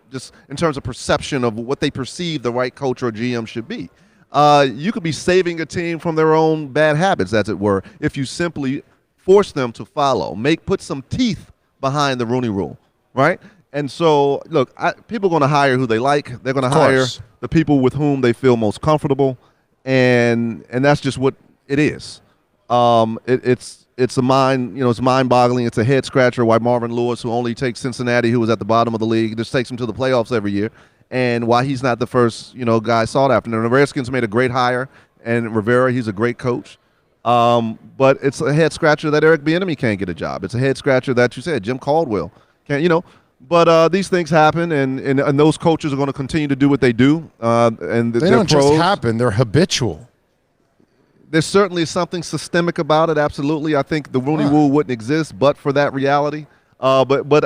just in terms of perception of what they perceive the right coach or GM should be. You could be saving a team from their own bad habits, as it were, if you simply force them to follow, put some teeth behind the Rooney Rule, right? And so, look, people are going to hire who they like. They're going to hire the people with whom they feel most comfortable, and that's just what it is. It's a it's mind-boggling. It's a head-scratcher why Marvin Lewis, who only takes Cincinnati, who was at the bottom of the league, just takes them to the playoffs every year, and why he's not the first guy sought after. And the Redskins made a great hire, and Rivera, he's a great coach. But it's a head-scratcher that Eric Bieniemy can't get a job. It's a head-scratcher that you said Jim Caldwell can't. But these things happen, and those coaches are going to continue to do what they do. And they don't just happen; they're habitual. There's certainly something systemic about it. Absolutely, I think the Rooney Rule wouldn't exist but for that reality. But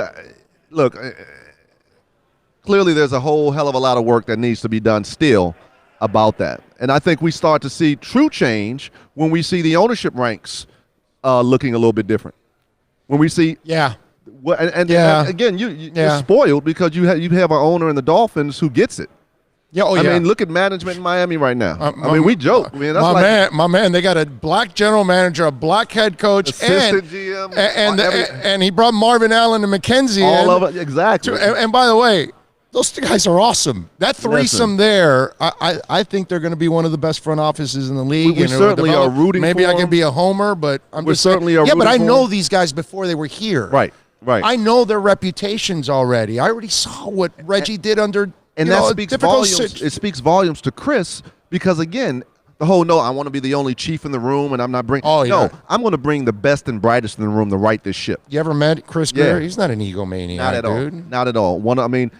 look, clearly there's a whole hell of a lot of work that needs to be done still about that. And I think we start to see true change when we see the ownership ranks looking a little bit different. When we see and again, you're spoiled because you have an owner in the Dolphins who gets it. I mean, look at management in Miami right now. We joke. My man, they got a black general manager, a black head coach, assistant GM, and he brought Marvin Allen and McKenzie all of it, exactly. And by the way, those two guys are awesome. That threesome there, I think they're going to be one of the best front offices in the league. We certainly are rooting Maybe for I can be a homer, but we certainly are. Yeah, but I know these guys before they were here. Right. I know their reputations already. I already saw what Reggie did under. And that speaks volumes. It speaks volumes to Chris because, again, the whole I want to be the only chief in the room and I'm not bringing. No, I'm going to bring the best and brightest in the room to right this ship. You ever met Chris Greer? He's not an egomaniac, not at dude. all. Not at all.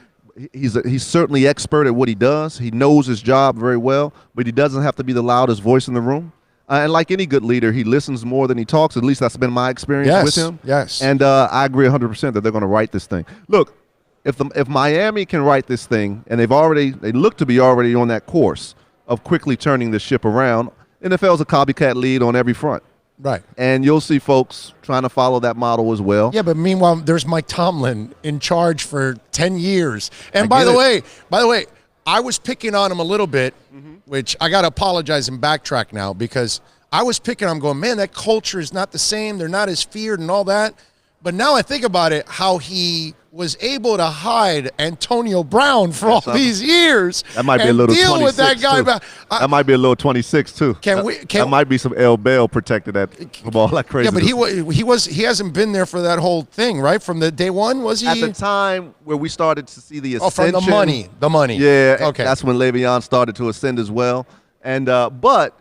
He's certainly expert at what he does. He knows his job very well, but he doesn't have to be the loudest voice in the room. And like any good leader, he listens more than he talks. At least that's been my experience with him. Yes. And I agree 100% that they're going to right this thing. Look. If Miami can right this thing, and they look to be already on that course of quickly turning the ship around, NFL's a copycat lead on every front. Right. And you'll see folks trying to follow that model as well. Yeah, but meanwhile, there's Mike Tomlin in charge for 10 years. And by the way, I was picking on him a little bit, which I got to apologize and backtrack now because I was picking on him going, man, that culture is not the same. They're not as feared and all that. But now I think about it, how he was able to hide Antonio Brown for all these years. That might be a little 26 with that guy. That might be a little 26 too. That might be some El Bell protected that ball like crazy. Yeah, but he hasn't been there for that whole thing, right? From the day one, was he? At the time where we started to see the ascension. Oh, from the money. Yeah, okay. That's when Le'Veon started to ascend as well. And but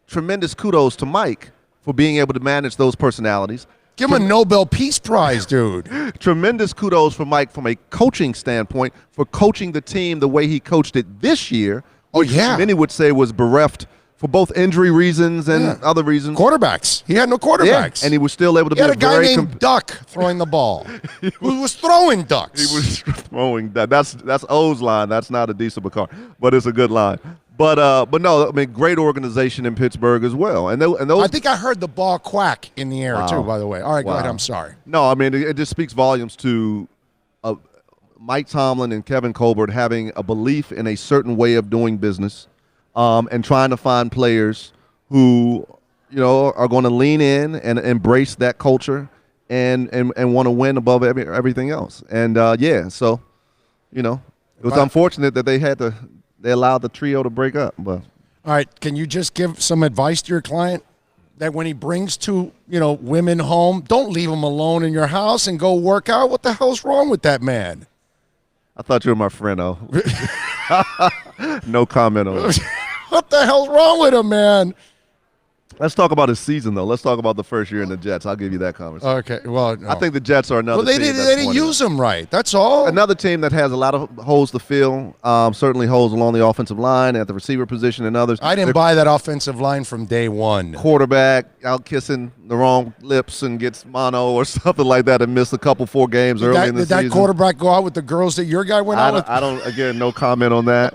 tremendous kudos to Mike for being able to manage those personalities. Give him a Nobel Peace Prize, dude. Tremendous kudos for Mike from a coaching standpoint for coaching the team the way he coached it this year. Which many would say was bereft for both injury reasons and other reasons. Quarterbacks. He had no quarterbacks. And he was still able to be a guy named Duck throwing the ball. Who was throwing ducks. He was throwing ducks. That's O's line. That's not a decent car, but it's a good line. But no, I mean, great organization in Pittsburgh as well. And those, I think I heard the ball quack in the air too. By the way, all right, go ahead. I'm sorry. No, I mean it just speaks volumes to Mike Tomlin and Kevin Colbert having a belief in a certain way of doing business, and trying to find players who are going to lean in and embrace that culture and want to win above everything else. And so it was unfortunate that they allowed the trio to break up. But all right, can you just give some advice to your client that when he brings two, women home, don't leave them alone in your house and go work out? What the hell's wrong with that man? I thought you were my friend, though. No comment on it. What the hell's wrong with him, man? Let's talk about his season, though. Let's talk about the first year in the Jets. I'll give you that conversation. Okay, well, no. I think the Jets are another team. They didn't use him right. That's all. Another team that has a lot of holes to fill, certainly holes along the offensive line, at the receiver position, and others. I didn't buy that offensive line from day one. Quarterback out kissing the wrong lips and gets mono or something like that and missed a couple 4 games early in the season. Did that quarterback go out with the girls that your guy went out with? I don't. Again, no comment on that.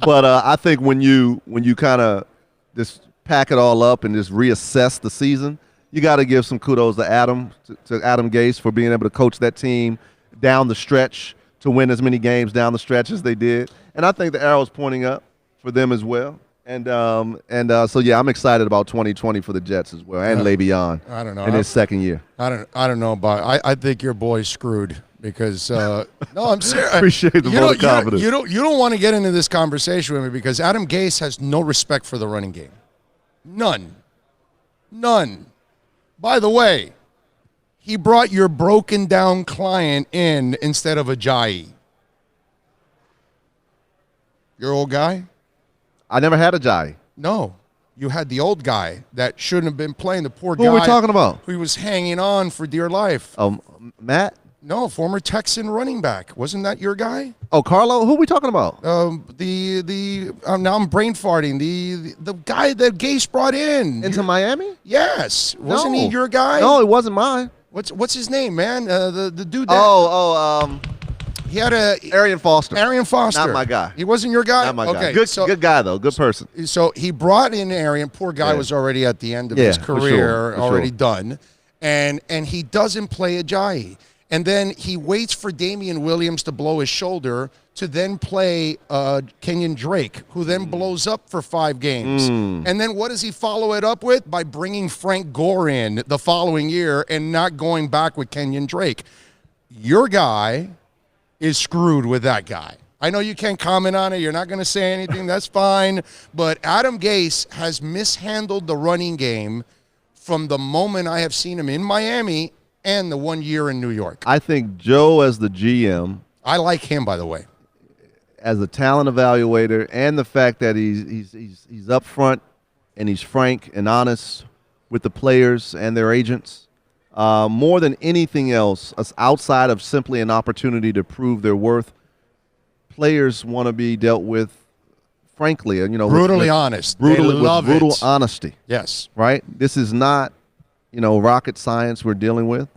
But I think when you kind of this pack it all up and just reassess the season, you got to give some kudos to Adam Gase for being able to coach that team down the stretch to win as many games down the stretch as they did. And I think the arrow's pointing up for them as well. So yeah, I'm excited about 2020 for the Jets as well, and Le'Veon. I don't know. In his second year. I don't know about. I think your boy's screwed because no, I'm serious. Appreciate the vote of confidence. You don't want to get into this conversation with me because Adam Gase has no respect for the running game. None. By the way, he brought your broken down client in instead of Ajayi. Your old guy? I never had Ajayi. No. You had the old guy that shouldn't have been playing. The poor guy. Who are we talking about? Who was hanging on for dear life. Matt? No, former Texan running back. Wasn't that your guy? Oh, Carlo? Who are we talking about? Now I'm brain farting. The guy that Gase brought in. Into Miami? Yes. Wasn't he your guy? No, it wasn't mine. What's his name, man? The dude that he had Arian Foster. Arian Foster. Not my guy. He wasn't your guy? Not my guy. Good guy, though. Good person. So he brought in Arian. Poor guy was already at the end of his career, already done. And he doesn't play Ajayi. And then he waits for Damian Williams to blow his shoulder to then play Kenyon Drake, who then blows up for 5 games. And then what does he follow it up with? By bringing Frank Gore in the following year and not going back with Kenyon Drake. Your guy is screwed with that guy. I know you can't comment on it. You're not going to say anything. That's fine. But Adam Gase has mishandled the running game from the moment I have seen him in Miami and the 1 year in New York. I think Joe as the GM. I like him, by the way. As a talent evaluator, and the fact that he's upfront and he's frank and honest with the players and their agents. More than anything else, outside of simply an opportunity to prove their worth, players want to be dealt with frankly, brutally honest. Brutal honesty. Yes. Right? This is not, rocket science we're dealing with.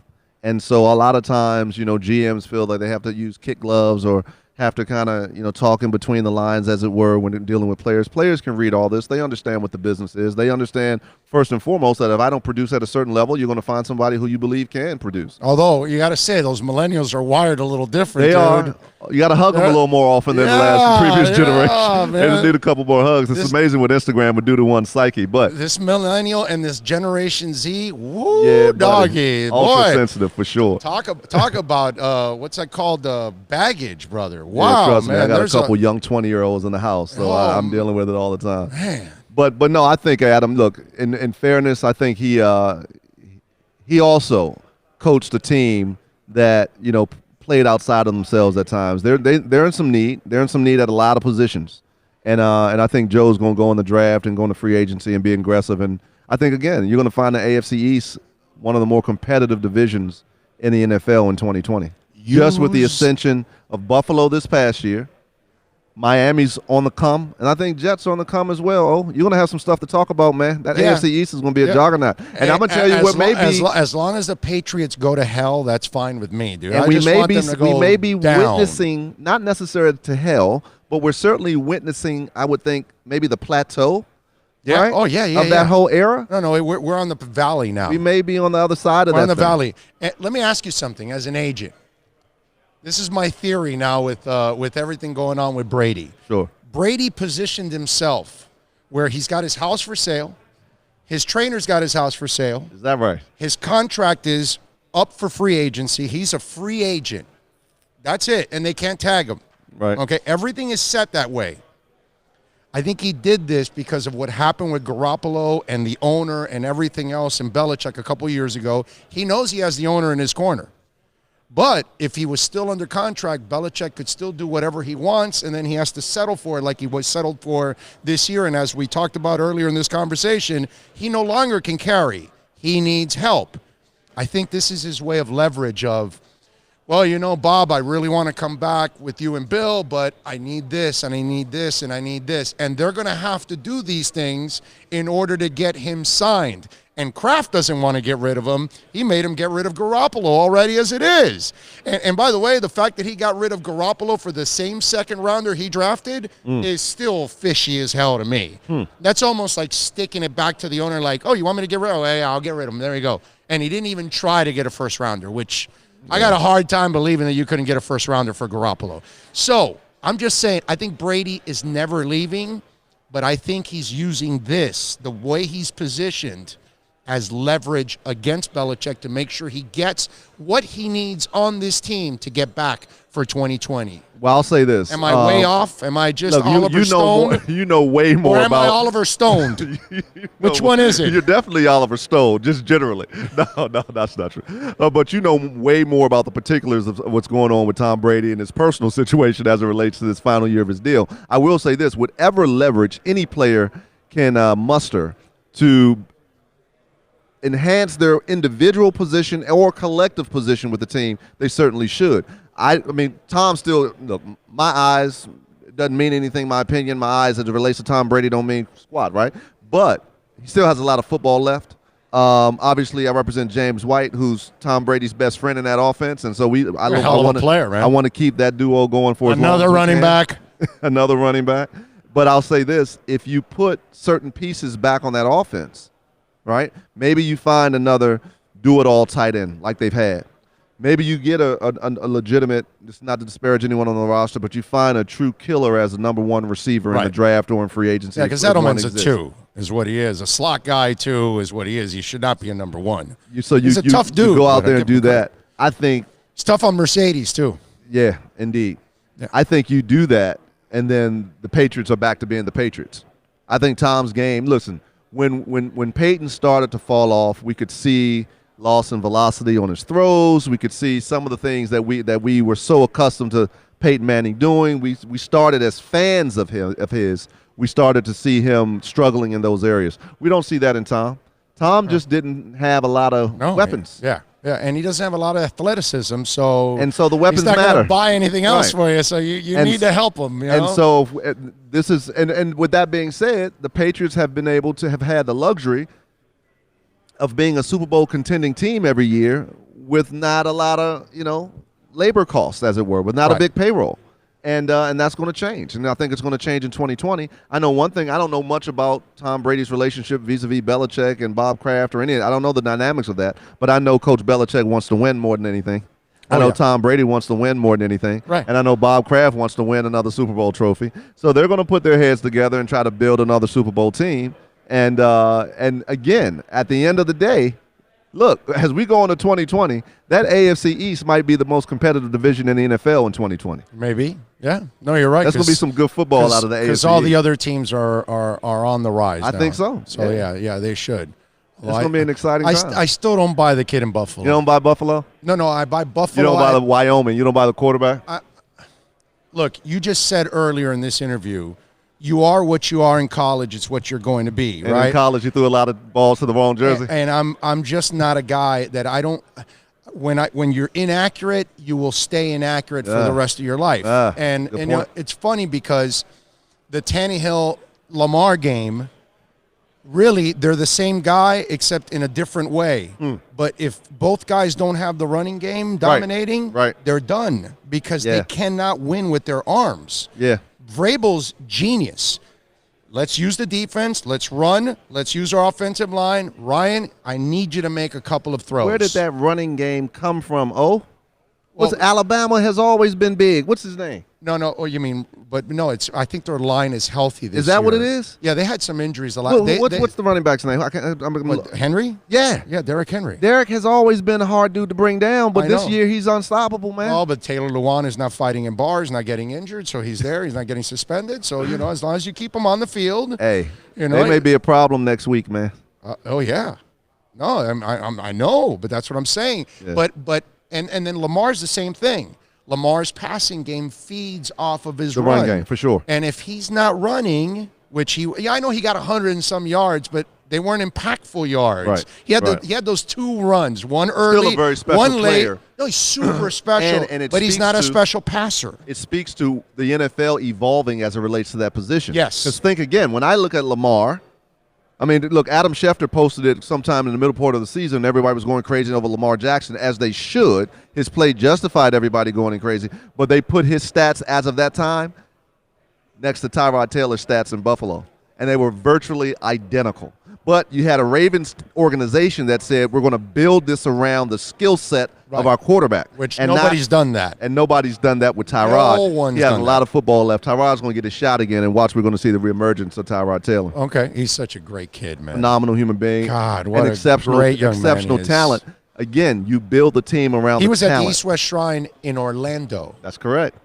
And so a lot of times, GMs feel like they have to use kid gloves or have to kind of, talk in between the lines, as it were, when dealing with players. Players can read all this. They understand what the business is. They understand, first and foremost, that if I don't produce at a certain level, you're going to find somebody who you believe can produce. Although, you got to say, those millennials are wired a little different. They are. You got to hug them a little more often than the previous generation. They just need a couple more hugs. It's amazing what Instagram would do to one's psyche. But this millennial and this Generation Z, woo, doggy. Ultra sensitive for sure. Talk about, what's that called? Baggage, brother. Wow, yeah, trust me, man. I got a couple young 20-year-olds in the house, so I'm dealing with it all the time. Man. But no, I think, Adam, look, in fairness, I think he also coached a team that, played outside of themselves at times. They're in some need. They're in some need at a lot of positions. And I think Joe's going to go in the draft and go into free agency and be aggressive. And I think, again, you're going to find the AFC East one of the more competitive divisions in the NFL in 2020. Just with the ascension of Buffalo this past year. Miami's on the come, and I think Jets are on the come as well. Oh, you're going to have some stuff to talk about, man. That AFC East is going to be a juggernaut. And I'm going to tell you what may be. As long as the Patriots go to hell, that's fine with me, dude. And we may be witnessing, not necessarily to hell, but we're certainly witnessing, I would think, maybe the plateau. Yeah. Right? Oh, yeah. Of that whole era. No, we're on the valley now. We may be on the other side of that. We're on the valley. Let me ask you something. As an agent, this is my theory now with everything going on with Brady. Sure. Brady positioned himself where he's got his house for sale. His trainer's got his house for sale. Is that right? His contract is up for free agency. He's a free agent. That's it. And they can't tag him. Right. Okay. Everything is set that way. I think he did this because of what happened with Garoppolo and the owner and everything else and Belichick a couple years ago. He knows he has the owner in his corner. But if he was still under contract, Belichick could still do whatever he wants, and then he has to settle for it like he was settled for this year. And as we talked about earlier in this conversation, he no longer can carry. He needs help. I think this is his way of leverage of, well, Bob, I really want to come back with you and Bill, but I need this, and I need this, and I need this. And they're going to have to do these things in order to get him signed. and Kraft doesn't want to get rid of him, he made him get rid of Garoppolo already as it is. And by the way, the fact that he got rid of Garoppolo for the same second rounder he drafted is still fishy as hell to me. That's almost like sticking it back to the owner like, oh, you want me to get rid of him? Oh, yeah, I'll get rid of him. There you go. And he didn't even try to get a first rounder, which I got a hard time believing that you couldn't get a first rounder for Garoppolo. So I'm just saying, I think Brady is never leaving, but I think he's using this, the way he's positioned, as leverage against Belichick to make sure he gets what he needs on this team to get back for 2020. Well, I'll say this. Am I way off? Am I just look, Oliver Stone? You know way more or am about. I Oliver Stoned? Which one is it? You're definitely Oliver Stone, just generally. No, that's not true. But you know way more about the particulars of what's going on with Tom Brady and his personal situation as it relates to this final year of his deal. I will say this: whatever leverage any player can muster to enhance their individual position or collective position with the team, they certainly should. I mean, Tom still, look, my eyes, it doesn't mean anything, my opinion, my eyes as it relates to Tom Brady don't mean squat, right? But he still has a lot of football left. Obviously, I represent James White, who's Tom Brady's best friend in that offense, and so I want to keep that duo going for another running back. Another running back. But I'll say this, if you put certain pieces back on that offense, right, maybe you find another do-it-all tight end like they've had. Maybe you get a legitimate, it's not to disparage anyone on the roster, but you find a true killer as a number one receiver in the draft or in free agency. Yeah, because Edelman's a 2 is what he is. A slot guy, 2 is what he is. He should not be a number 1. He's a tough dude. You go out there and do that. I think it's tough on Mercedes, too. Yeah, indeed. Yeah. I think you do that, and then the Patriots are back to being the Patriots. I think Tom's game, listen, when Peyton started to fall off, we could see loss in velocity on his throws. We could see some of the things that we were so accustomed to Peyton Manning doing. We started as fans of his. We started to see him struggling in those areas. We don't see that in Tom. Tom just didn't have a lot of weapons. Yeah, and he doesn't have a lot of athleticism. So the weapons he's not matter. Gonna buy anything else for you. So you need to help him. You know? And so this is and with that being said, the Patriots have been able to have had the luxury of being a Super Bowl contending team every year with not a lot of, labor costs, as it were, with not a big payroll. And that's going to change. And I think it's going to change in 2020. I know one thing. I don't know much about Tom Brady's relationship vis-a-vis Belichick and Bob Kraft or any. I don't know the dynamics of that. But I know Coach Belichick wants to win more than anything. I know Tom Brady wants to win more than anything. Right. And I know Bob Kraft wants to win another Super Bowl trophy. So they're going to put their heads together and try to build another Super Bowl team. And again, at the end of the day, look, as we go into 2020, that AFC East might be the most competitive division in the NFL in 2020. Maybe. Yeah. No, you're right. That's going to be some good football out of the AFC. Because all the other teams are on the rise I now. think so. So, yeah, they should. It's going to be an exciting time. I still don't buy the kid in Buffalo. You don't buy Buffalo? No, I buy Buffalo. You don't buy the Wyoming? You don't buy the quarterback? Look, you just said earlier in this interview, you are what you are in college. It's what you're going to be, and right? In college, you threw a lot of balls to the wrong jersey. And I'm just not a guy that I don't. When you're inaccurate, you will stay inaccurate for the rest of your life. And it's funny because the Tannehill Lamar game, really, they're the same guy except in a different way. But if both guys don't have the running game dominating, they're done because they cannot win with their arms. Yeah. Vrabel's genius. Let's use the defense. Let's run. Let's use our offensive line. Ryan, I need you to make a couple of throws. Where did that running game come from? Alabama has always been big. What's his name? No. Oh, you mean? But no. I think their line is healthy this year. Is that what it is? Yeah, they had some injuries a lot. What's the running back's name? Henry? Yeah, Derrick Henry. Derrick has always been a hard dude to bring down, but this year he's unstoppable, man. Oh, but Taylor Lewan is not fighting in bars, not getting injured, so he's there. He's not getting suspended. So as long as you keep him on the field, they may be a problem next week, man. Yeah. No, I know, but that's what I'm saying. Yeah. But then Lamar's the same thing. Lamar's passing game feeds off of his run game, for sure. And if he's not running, which I know he got 100 and some yards, but they weren't impactful yards. Right. He had those 2 runs, one early, still a very special one late. player. No, he's super special, but he's not a special passer. It speaks to the NFL evolving as it relates to that position. Yes. Because think again, when I look at Lamar, I mean, look, Adam Schefter posted it sometime in the middle part of the season. Everybody was going crazy over Lamar Jackson, as they should. His play justified everybody going crazy. But they put his stats as of that time next to Tyrod Taylor's stats in Buffalo, and they were virtually identical. But you had a Ravens organization that said, we're going to build this around the skill set of our quarterback. Which nobody's done that. And nobody's done that with Tyrod. No one's he has a done lot of football left. Tyrod's going to get a shot again, and watch, we're going to see the reemergence of Tyrod Taylor. Okay, he's such a great kid, man. Phenomenal human being. God, what an a exceptional, great young exceptional man he is. talent. Again, you build the team around He the was talent. at the East West Shrine in Orlando. That's correct.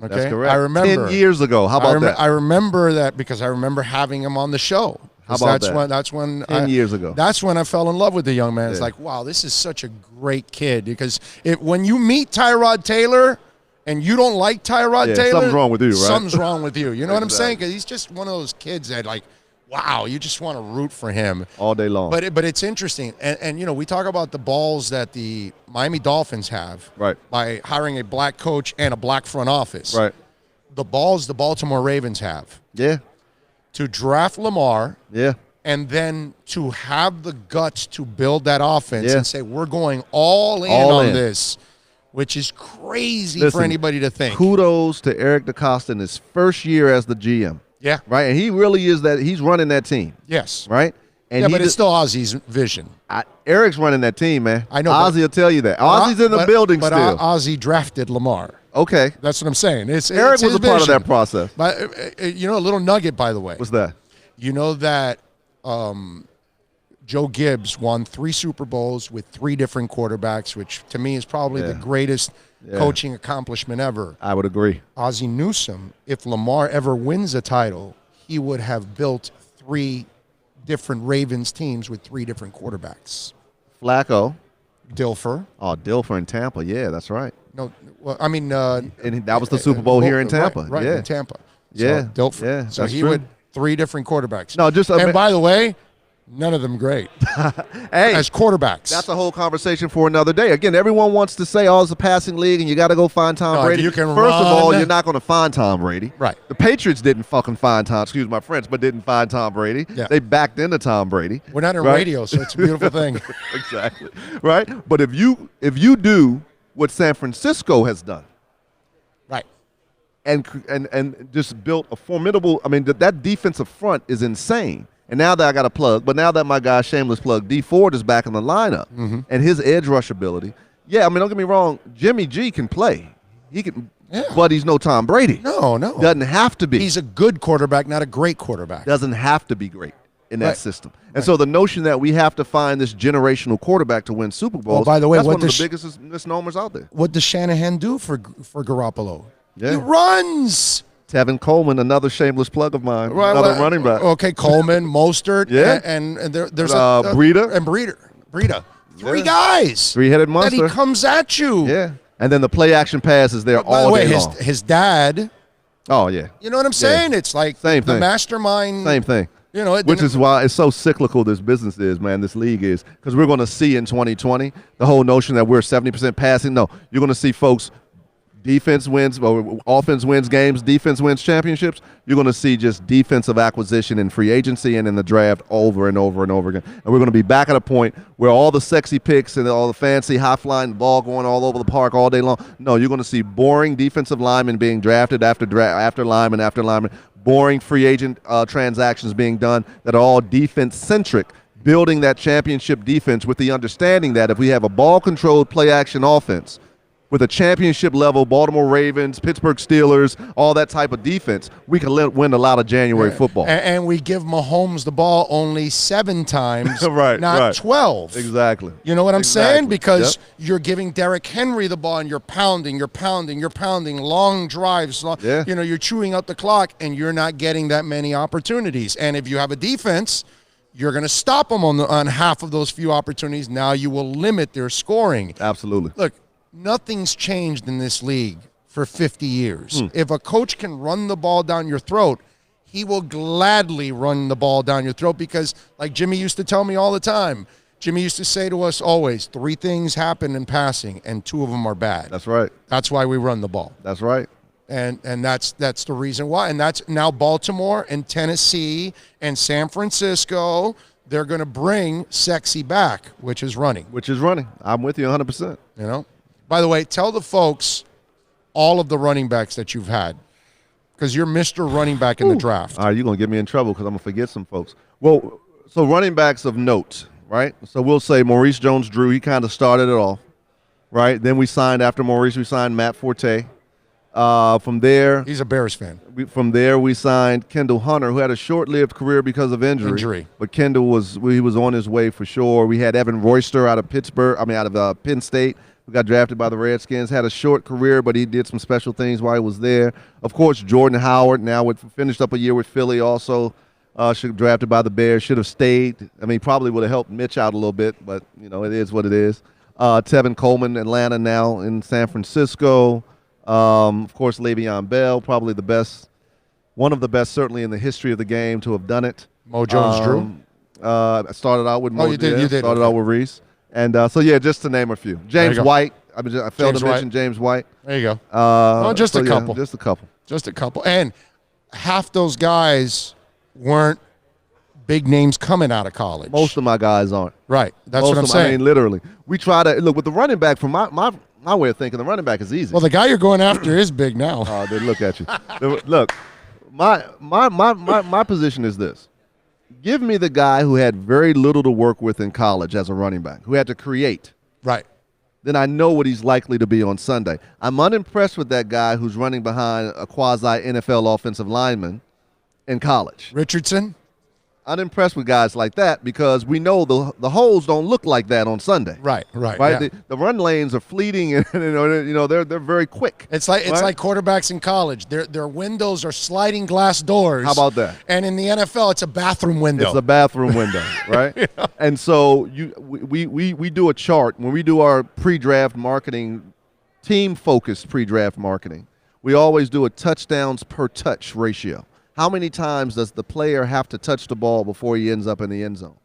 Okay, That's correct. I remember 10 years ago. How about that? I remember that because I remember having him on the show. How about that? That's when 10 years ago. That's when I fell in love with the young man. It's Yeah. like, wow, this is such a great kid. Because when you meet Tyrod Taylor and you don't like Tyrod Yeah, Taylor, something's wrong with you, right? Something's wrong with you. You know what I'm saying? Exactly. Because he's just one of those kids that, like, wow, you just want to root for him all day long. But it's interesting, and you know, we talk about the balls that the Miami Dolphins have, right, by hiring a black coach and a black front office, right. The balls the Baltimore Ravens have, yeah, to draft Lamar, yeah, and then to have the guts to build that offense Yeah. and say we're going all in All on in. this, which is crazy Listen, for anybody to think. Kudos to Eric DeCosta in his first year as the GM. Yeah. Right? And he really is that. He's running that team. Yes. Right? And yeah, he but it's just- still Ozzy's vision. Eric's running that team, man. I know. Ozzy will tell you that. Ozzy's in the building but still. Ozzy drafted Lamar. Okay. That's what I'm saying. Eric it's was his a part of vision. that process. But you know, a little nugget, by the way. What's that? You know that Joe Gibbs won 3 Super Bowls with 3 different quarterbacks, which to me is probably the greatest coaching accomplishment ever. I would agree. Ozzie Newsome, if Lamar ever wins a title, he would have built 3 different Ravens teams with 3 different quarterbacks. Flacco. Dilfer. Oh, Dilfer in Tampa. Yeah, that's right. No, well, I mean, and that was the Super Bowl here in Tampa. Right, yeah. in Tampa. Yeah, So Dilfer. yeah, So that's he true. would 3 different quarterbacks. No, just and by the way, none of them great. Hey, as quarterbacks. That's a whole conversation for another day. Again, everyone wants to say, "Oh, it's a passing league, and you got to go find Tom No, Brady." you can First of all, run. you're not going to find Tom Brady. Right. The Patriots didn't fucking find Tom. Excuse my French, but didn't find Tom Brady. Yeah. They backed into Tom Brady. We're not in right? radio, so it's a beautiful thing. Exactly. Right. But if you do what San Francisco has done, right, and just built a formidable. I mean, that defensive front is insane. And now that I got a plug, but now that my guy, shameless plug, D Ford is back in the lineup, and his edge rush ability. Yeah, I mean, don't get me wrong, Jimmy G can play. He can, but he's no Tom Brady. No. Doesn't have to be. He's a good quarterback, not a great quarterback. Doesn't have to be great in that Right. system. And so the notion that we have to find this generational quarterback to win Super Bowls, by the way, that's what one of the does- biggest misnomers out there. What does Shanahan do for Garoppolo? Yeah. He runs. Tevin Coleman, another shameless plug of mine, another running back. Okay, Coleman, Mostert, Yeah. and there's Breida. and Breida. 3 guys. 3-headed That monster. he comes at you. Yeah. And then the play action pass is there By the all way, day long. his dad. Oh, yeah. You know what I'm saying? It's like Same the thing. mastermind. Same thing. You know, Which is why it's so cyclical this business is, man, this league is. Because we're going to see in 2020 the whole notion that we're 70% passing. No, you're going to see folks, defense wins, or offense wins games, defense wins championships. You're going to see just defensive acquisition in free agency and in the draft over and over and over again. And we're going to be back at a point where all the sexy picks and all the fancy high-flying ball going all over the park all day long. No, you're going to see boring defensive linemen being drafted after lineman after lineman, boring free agent transactions being done that are all defense-centric, building that championship defense with the understanding that if we have a ball-controlled play-action offense with a championship-level Baltimore Ravens, Pittsburgh Steelers, all that type of defense, we can win a lot of January football. And we give Mahomes the ball only 7 times, Right, not right. 12. Exactly. You know what I'm saying? Exactly. Because Yep. you're giving Derrick Henry the ball and you're pounding, long drives. Yeah. You know, you're chewing up the clock and you're not getting that many opportunities. And if you have a defense, you're going to stop them on half of those few opportunities. Now you will limit their scoring. Absolutely. Look, nothing's changed in this league for 50 years. If a coach can run the ball down your throat, he will gladly run the ball down your throat because, like Jimmy used to tell me all the time, Jimmy used to say to us always, 3 things happen in passing, and 2 of them are bad. That's right. That's why we run the ball. That's right. And that's the reason why. And that's now Baltimore and Tennessee and San Francisco. They're going to bring sexy back, which is running. I'm with you 100%. You know. By the way, tell the folks all of the running backs that you've had, because you're Mr. Running Back in the draft. All right, you're going to get me in trouble because I'm going to forget some folks. Well, so running backs of note, right? So we'll say Maurice Jones-Drew, he kind of started it off, right? Then we signed, after Maurice, we signed Matt Forte. From there, he's a Bears fan. From there, we signed Kendall Hunter, who had a short-lived career because of injury. But Kendall was on his way for sure. We had Evan Royster out of Penn State, who got drafted by the Redskins. Had a short career, but he did some special things while he was there. Of course, Jordan Howard. Now finished up a year with Philly. Also, drafted by the Bears. Should have stayed. I mean, probably would have helped Mitch out a little bit, but it is what it is. Tevin Coleman, Atlanta, now in San Francisco. Of course, Le'Veon Bell, probably one of the best, certainly in the history of the game to have done it. Mo Jones-Drew. I started out with Mo. You did. Started out with Reese, and just to name a few. James White. I failed to mention James White. There you go. Just a couple. Just a couple. And half those guys weren't big names coming out of college. Most of my guys aren't. Right. That's what I'm saying. I mean, literally. We try to look with the running back. From my way of thinking, the running back is easy. Well, the guy you're going after is big now. Oh, they look at you. Look, my position is this. Give me the guy who had very little to work with in college as a running back, who had to create. Right. Then I know what he's likely to be on Sunday. I'm unimpressed with that guy who's running behind a quasi-NFL offensive lineman in college. Richardson? Unimpressed with guys like that because we know the holes don't look like that on Sunday. Right. Yeah. The run lanes are fleeting, and they're very quick. It's like quarterbacks in college. Their windows are sliding glass doors. How about that? And in the NFL, it's a bathroom window. It's a bathroom window, right? Yeah. And so we do a chart when we do our pre-draft marketing, team-focused pre-draft marketing. We always do a touchdowns per touch ratio. How many times does the player have to touch the ball before he ends up in the end zone?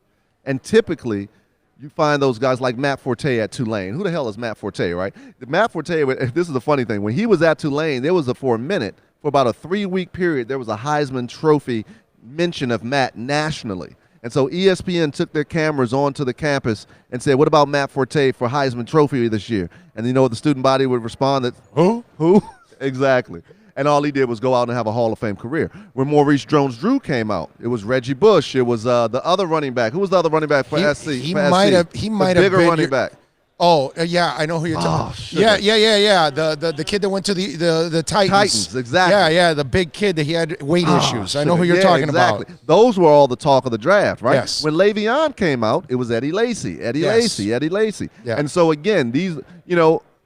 And typically, you find those guys like Matt Forte at Tulane. Who the hell is Matt Forte, right? Matt Forte, this is the funny thing. When he was at Tulane, there was for about a 3-week period, there was a Heisman Trophy mention of Matt nationally. And so ESPN took their cameras onto the campus and said, what about Matt Forte for Heisman Trophy this year? And you know what the student body would respond? That, Who? Exactly. And all he did was go out and have a Hall of Fame career. When Maurice Jones-Drew came out, it was Reggie Bush. It was the other running back. Who was the other running back for SC? He might have bigger been running back. Oh, yeah, I know who you're talking about. Yeah. The kid that went to the Titans. Titans, exactly. Yeah, the big kid that he had weight issues. I know who you're talking about. Those were all the talk of the draft, right? Yes. When Le'Veon came out, it was Eddie Lacy. Eddie Lacy. Yeah. And so, again, these,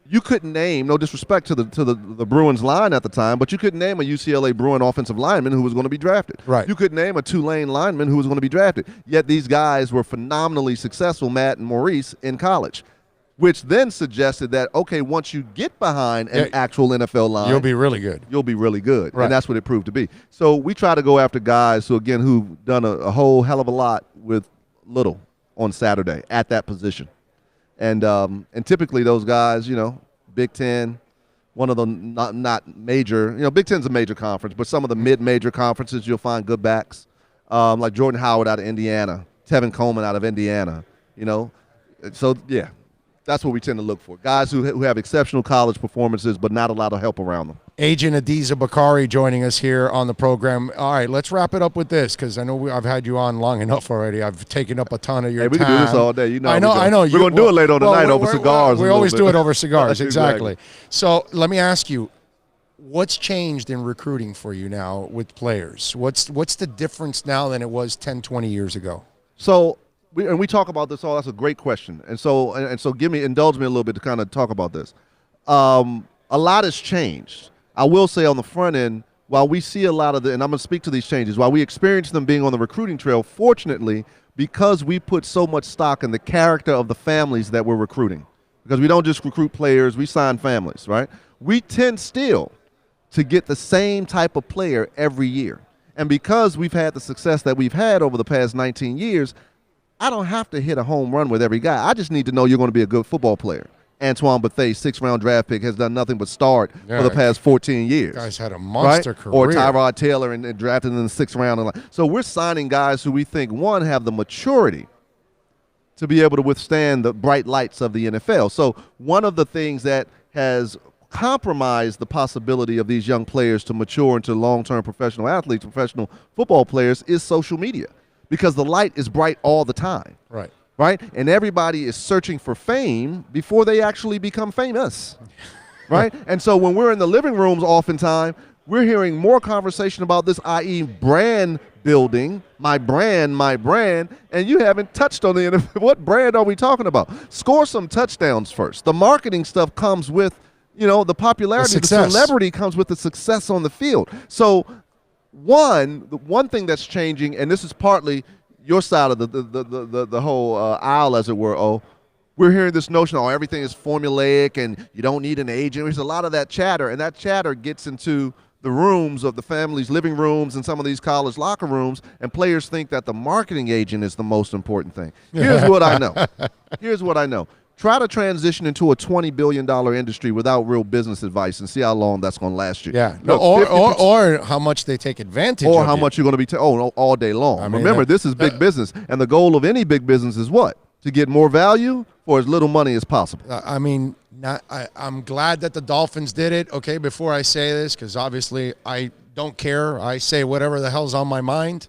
you couldn't name, no disrespect to the Bruins line at the time, but you couldn't name a UCLA Bruin offensive lineman who was going to be drafted. Right. You couldn't name a Tulane lineman who was going to be drafted. Yet these guys were phenomenally successful, Matt and Maurice, in college, which then suggested that, okay, once you get behind an actual NFL line, you'll be really good. You'll be really good. Right. And that's what it proved to be. So we try to go after guys who've done a whole hell of a lot with little on Saturday at that position. And typically those guys, Big Ten, one of the not major, Big Ten's a major conference, but some of the mid-major conferences you'll find good backs, like Jordan Howard out of Indiana, Tevin Coleman out of Indiana, So, yeah, that's what we tend to look for. Guys who have exceptional college performances but not a lot of help around them. Agent Adiza Bakari joining us here on the program. All right, let's wrap it up with this because I know I've had you on long enough already. I've taken up a ton of your time. We can do this all day. I know. We're going to do it later on tonight over cigars. We always do it over cigars, exactly. So let me ask you, what's changed in recruiting for you now with players? What's the difference now than it was 10, 20 years ago? So we talk about this all. That's a great question. And so indulge me a little bit to kind of talk about this. A lot has changed. I will say on the front end, while we see a lot of and I'm going to speak to these changes, while we experience them being on the recruiting trail, fortunately, because we put so much stock in the character of the families that we're recruiting, because we don't just recruit players, we sign families, right? We tend still to get the same type of player every year. And because we've had the success that we've had over the past 19 years, I don't have to hit a home run with every guy. I just need to know you're going to be a good football player. Antoine Bethea, 6th-round draft pick, has done nothing but start Yeah, for the past 14 years. Guy's had a monster right? career. Or Tyrod Taylor and drafted in the 6th round. So we're signing guys who we think, one, have the maturity to be able to withstand the bright lights of the NFL. So one of the things that has compromised the possibility of these young players to mature into long-term professional athletes, professional football players, is social media, because the light is bright all the time. Right. Right? And everybody is searching for fame before they actually become famous. Right? And so when we're in the living rooms oftentimes, we're hearing more conversation about this, i.e. brand building, my brand, and you haven't touched on the what brand are we talking about? Score some touchdowns first. The marketing stuff comes with, the popularity, the celebrity comes with the success on the field. So the one thing that's changing, and this is partly your side of the whole aisle, as it were, we're hearing this notion, everything is formulaic and you don't need an agent. There's a lot of that chatter, and that chatter gets into the rooms of the families' living rooms and some of these college locker rooms, and players think that the marketing agent is the most important thing. Here's what I know. Try to transition into a $20 billion industry without real business advice and see how long that's going to last you. Yeah. Look, or how much they take advantage of or how you. much you're going to be all day long. I mean, Remember, this is big business, and the goal of any big business is what? To get more value for as little money as possible. I'm glad that the Dolphins did it, okay, before I say this, because obviously I don't care. I say whatever the hell's on my mind.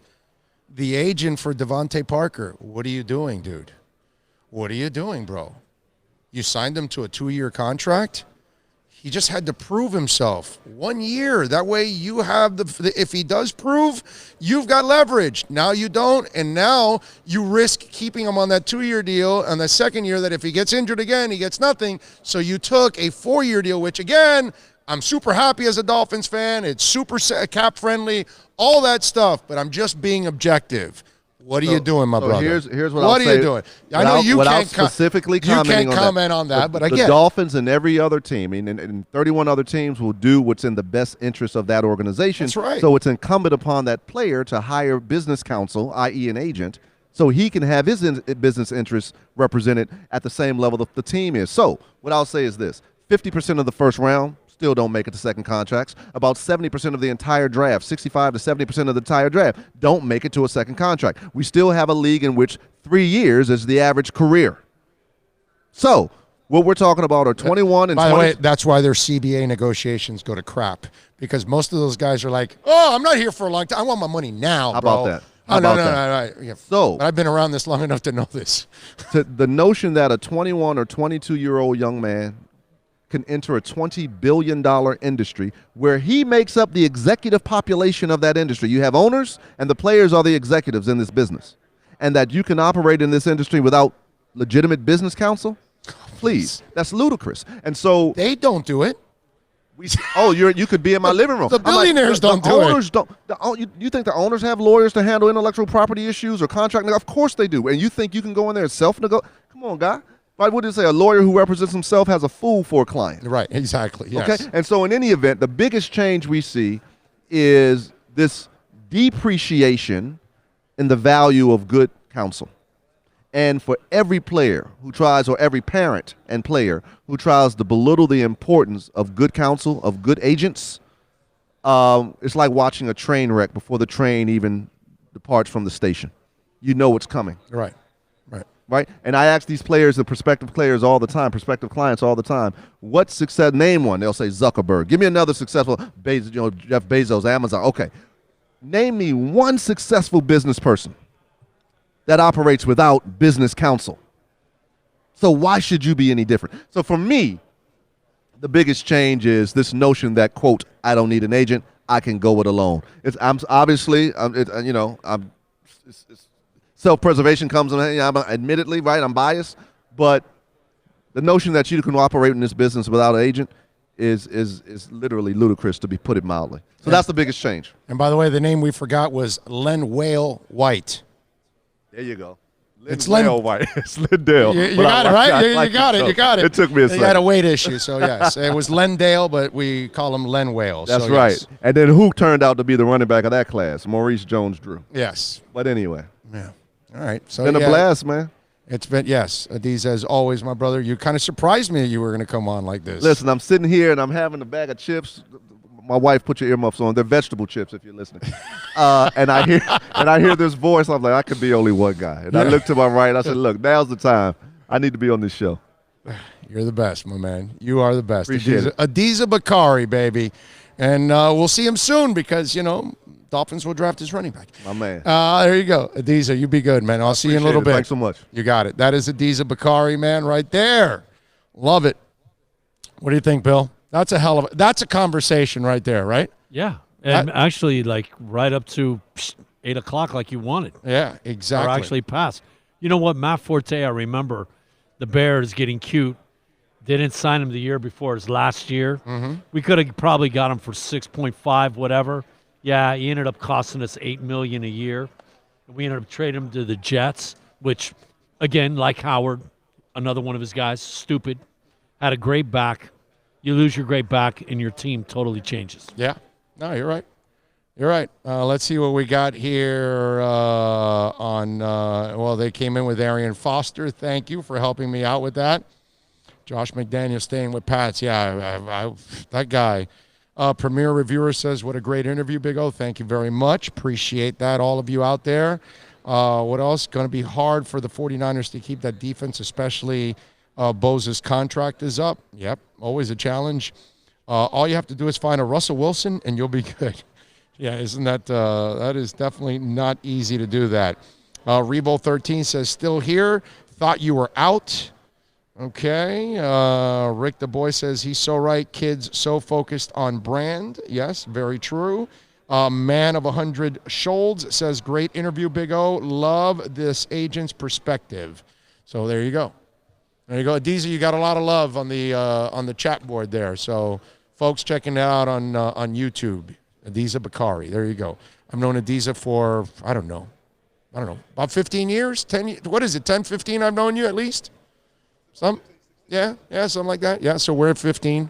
The agent for Devontae Parker, what are you doing, dude? What are you doing, bro? You signed him to a 2-year contract? He just had to prove himself 1 year. That way you have if he does prove, you've got leverage. Now you don't, and now you risk keeping him on that 2-year deal, and the second year that if he gets injured again, he gets nothing. So you took a 4-year deal, which again, I'm super happy as a Dolphins fan. It's super cap friendly, all that stuff, but I'm just being objective. What are you doing, my brother? Here's what What I'll are say. you doing? I know you can't specifically you can't commenting on comment on that, but I the get it. Dolphins and every other team, and 31 other teams will do what's in the best interest of that organization. That's right. So it's incumbent upon that player to hire business counsel, i.e. an agent, so he can have his business interests represented at the same level that the team is. So what I'll say is this: 50% of the first round still don't make it to second contracts. About 70% of the entire draft, 65 to 70% of the entire draft, don't make it to a second contract. We still have a league in which 3 years is the average career. So what we're talking about are 21 and 20. By the way, that's why their CBA negotiations go to crap, because most of those guys are like, I'm not here for a long time. I want my money now, How bro. about that? Oh, no. Yeah. So, but I've been around this long enough to know this. The notion that a 21 or 22-year-old young man can enter a $20 billion industry where he makes up the executive population of that industry. You have owners, and the players are the executives in this business. And that you can operate in this industry without legitimate business counsel? Please. That's ludicrous. And so they don't do it. You could be in my living room. The billionaires don't do it. You think the owners have lawyers to handle intellectual property issues or contract? Of course they do. And you think you can go in there and self-negotiate? Come on, guy. Right, what did it say? A lawyer who represents himself has a fool for a client. Right, exactly. Yes. Okay, and so in any event, the biggest change we see is this depreciation in the value of good counsel. And for every player who tries, or every parent and player who tries to belittle the importance of good counsel, of good agents, it's like watching a train wreck before the train even departs from the station. You know what's coming. Right? And I ask these players, the prospective players all the time, prospective clients all the time, what success, name one. They'll say Zuckerberg. Give me another successful, Jeff Bezos, Amazon. Okay. Name me one successful business person that operates without business counsel. So why should you be any different? So for me, the biggest change is this notion that, quote, I don't need an agent, I can go it alone. Self-preservation comes in, admittedly, right, I'm biased, but the notion that you can operate in this business without an agent is literally ludicrous, to be put it mildly. So that's the biggest change. And by the way, the name we forgot was Len Whale White. There you go. It's Len White. It's Lindale. You got it, right? You got it. It took me a second. He had a weight issue, so yes. It was Lendale, but we call him Len Whale. That's so right. Yes. And then who turned out to be the running back of that class? Maurice Jones-Drew. Yes. But anyway. Yeah. All right. So Been a blast, man. It's been, yes, Adiza, as always, my brother. You kind of surprised me that you were going to come on like this. Listen, I'm sitting here and I'm having a bag of chips. My wife, put your earmuffs on. They're vegetable chips if you're listening. And I hear this voice. I'm like, I could be only one guy. And I look to my right. I said, look, now's the time. I need to be on this show. You're the best, my man. You are the best. Appreciate it. Adiza Bakari, baby. And we'll see him soon because, Dolphins will draft his running back. My man. There you go. Adiza, you be good, man. I'll see you in a little bit. Thanks so much. You got it. That is Adiza Bakari, man, right there. Love it. What do you think, Bill? That's a conversation right there, right? Yeah. And actually, like, right up to 8 o'clock like you wanted. Yeah, exactly. Or actually passed. You know what? Matt Forte, I remember the Bears getting cute. They didn't sign him the year before his last year. Mm-hmm. We could have probably got him for 6.5, whatever. Yeah, he ended up costing us $8 million a year. We ended up trading him to the Jets, which, again, like Howard, another one of his guys, stupid, had a great back. You lose your great back, and your team totally changes. Yeah. No, you're right. You're right. Let's see what we got here they came in with Arian Foster. Thank you for helping me out with that. Josh McDaniel staying with Pats. Yeah, that guy. Premier Reviewer says, what a great interview, Big O. Thank you very much. Appreciate that, all of you out there. What else? Going to be hard for the 49ers to keep that defense, especially Bosa's contract is up. Yep, always a challenge. All you have to do is find a Russell Wilson, and you'll be good. Yeah, isn't that that is definitely not easy to do that. Rebo13 says, still here. Thought you were out. Okay. Rick the Boy says, he's so right. Kids so focused on brand. Yes, very true. Man of 100 Scholz says, great interview, Big O. Love this agent's perspective. So there you go. There you go. Adiza, you got a lot of love on the chat board there. So folks checking it out on YouTube. Adiza Bakari. There you go. I've known Adiza for, I don't know, about 15 years? 10 years? What is it, 10, 15 I've known you at least? Yeah, something like that. Yeah, so we're at 15.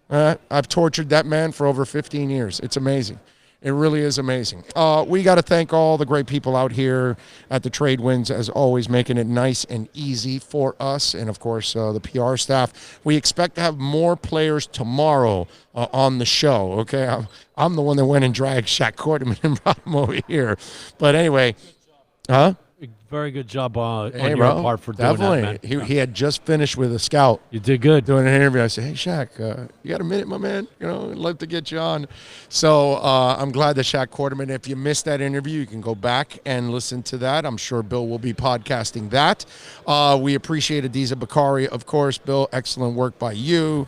I've tortured that man for over 15 years. It's amazing. It really is amazing. We got to thank all the great people out here at the Trade Winds, as always, making it nice and easy for us. And, of course, the PR staff. We expect to have more players tomorrow on the show, okay? I'm the one that went and dragged Shaq Quarterman and brought him over here. But anyway, Very good job on your part for doing definitely. that, man. He had just finished with a scout. You did good. Doing an interview. I said, hey, Shaq, you got a minute, my man? I'd love to get you on. So I'm glad that Shaq Quarterman, if you missed that interview, you can go back and listen to that. I'm sure Bill will be podcasting that. We appreciate Adiza Bakari, of course. Bill, excellent work by you.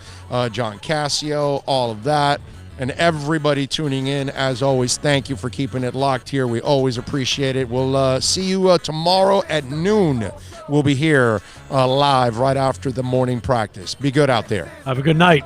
John Cassio, all of that. And everybody tuning in, as always, thank you for keeping it locked here. We always appreciate it. We'll see you tomorrow at noon. We'll be here live right after the morning practice. Be good out there. Have a good night.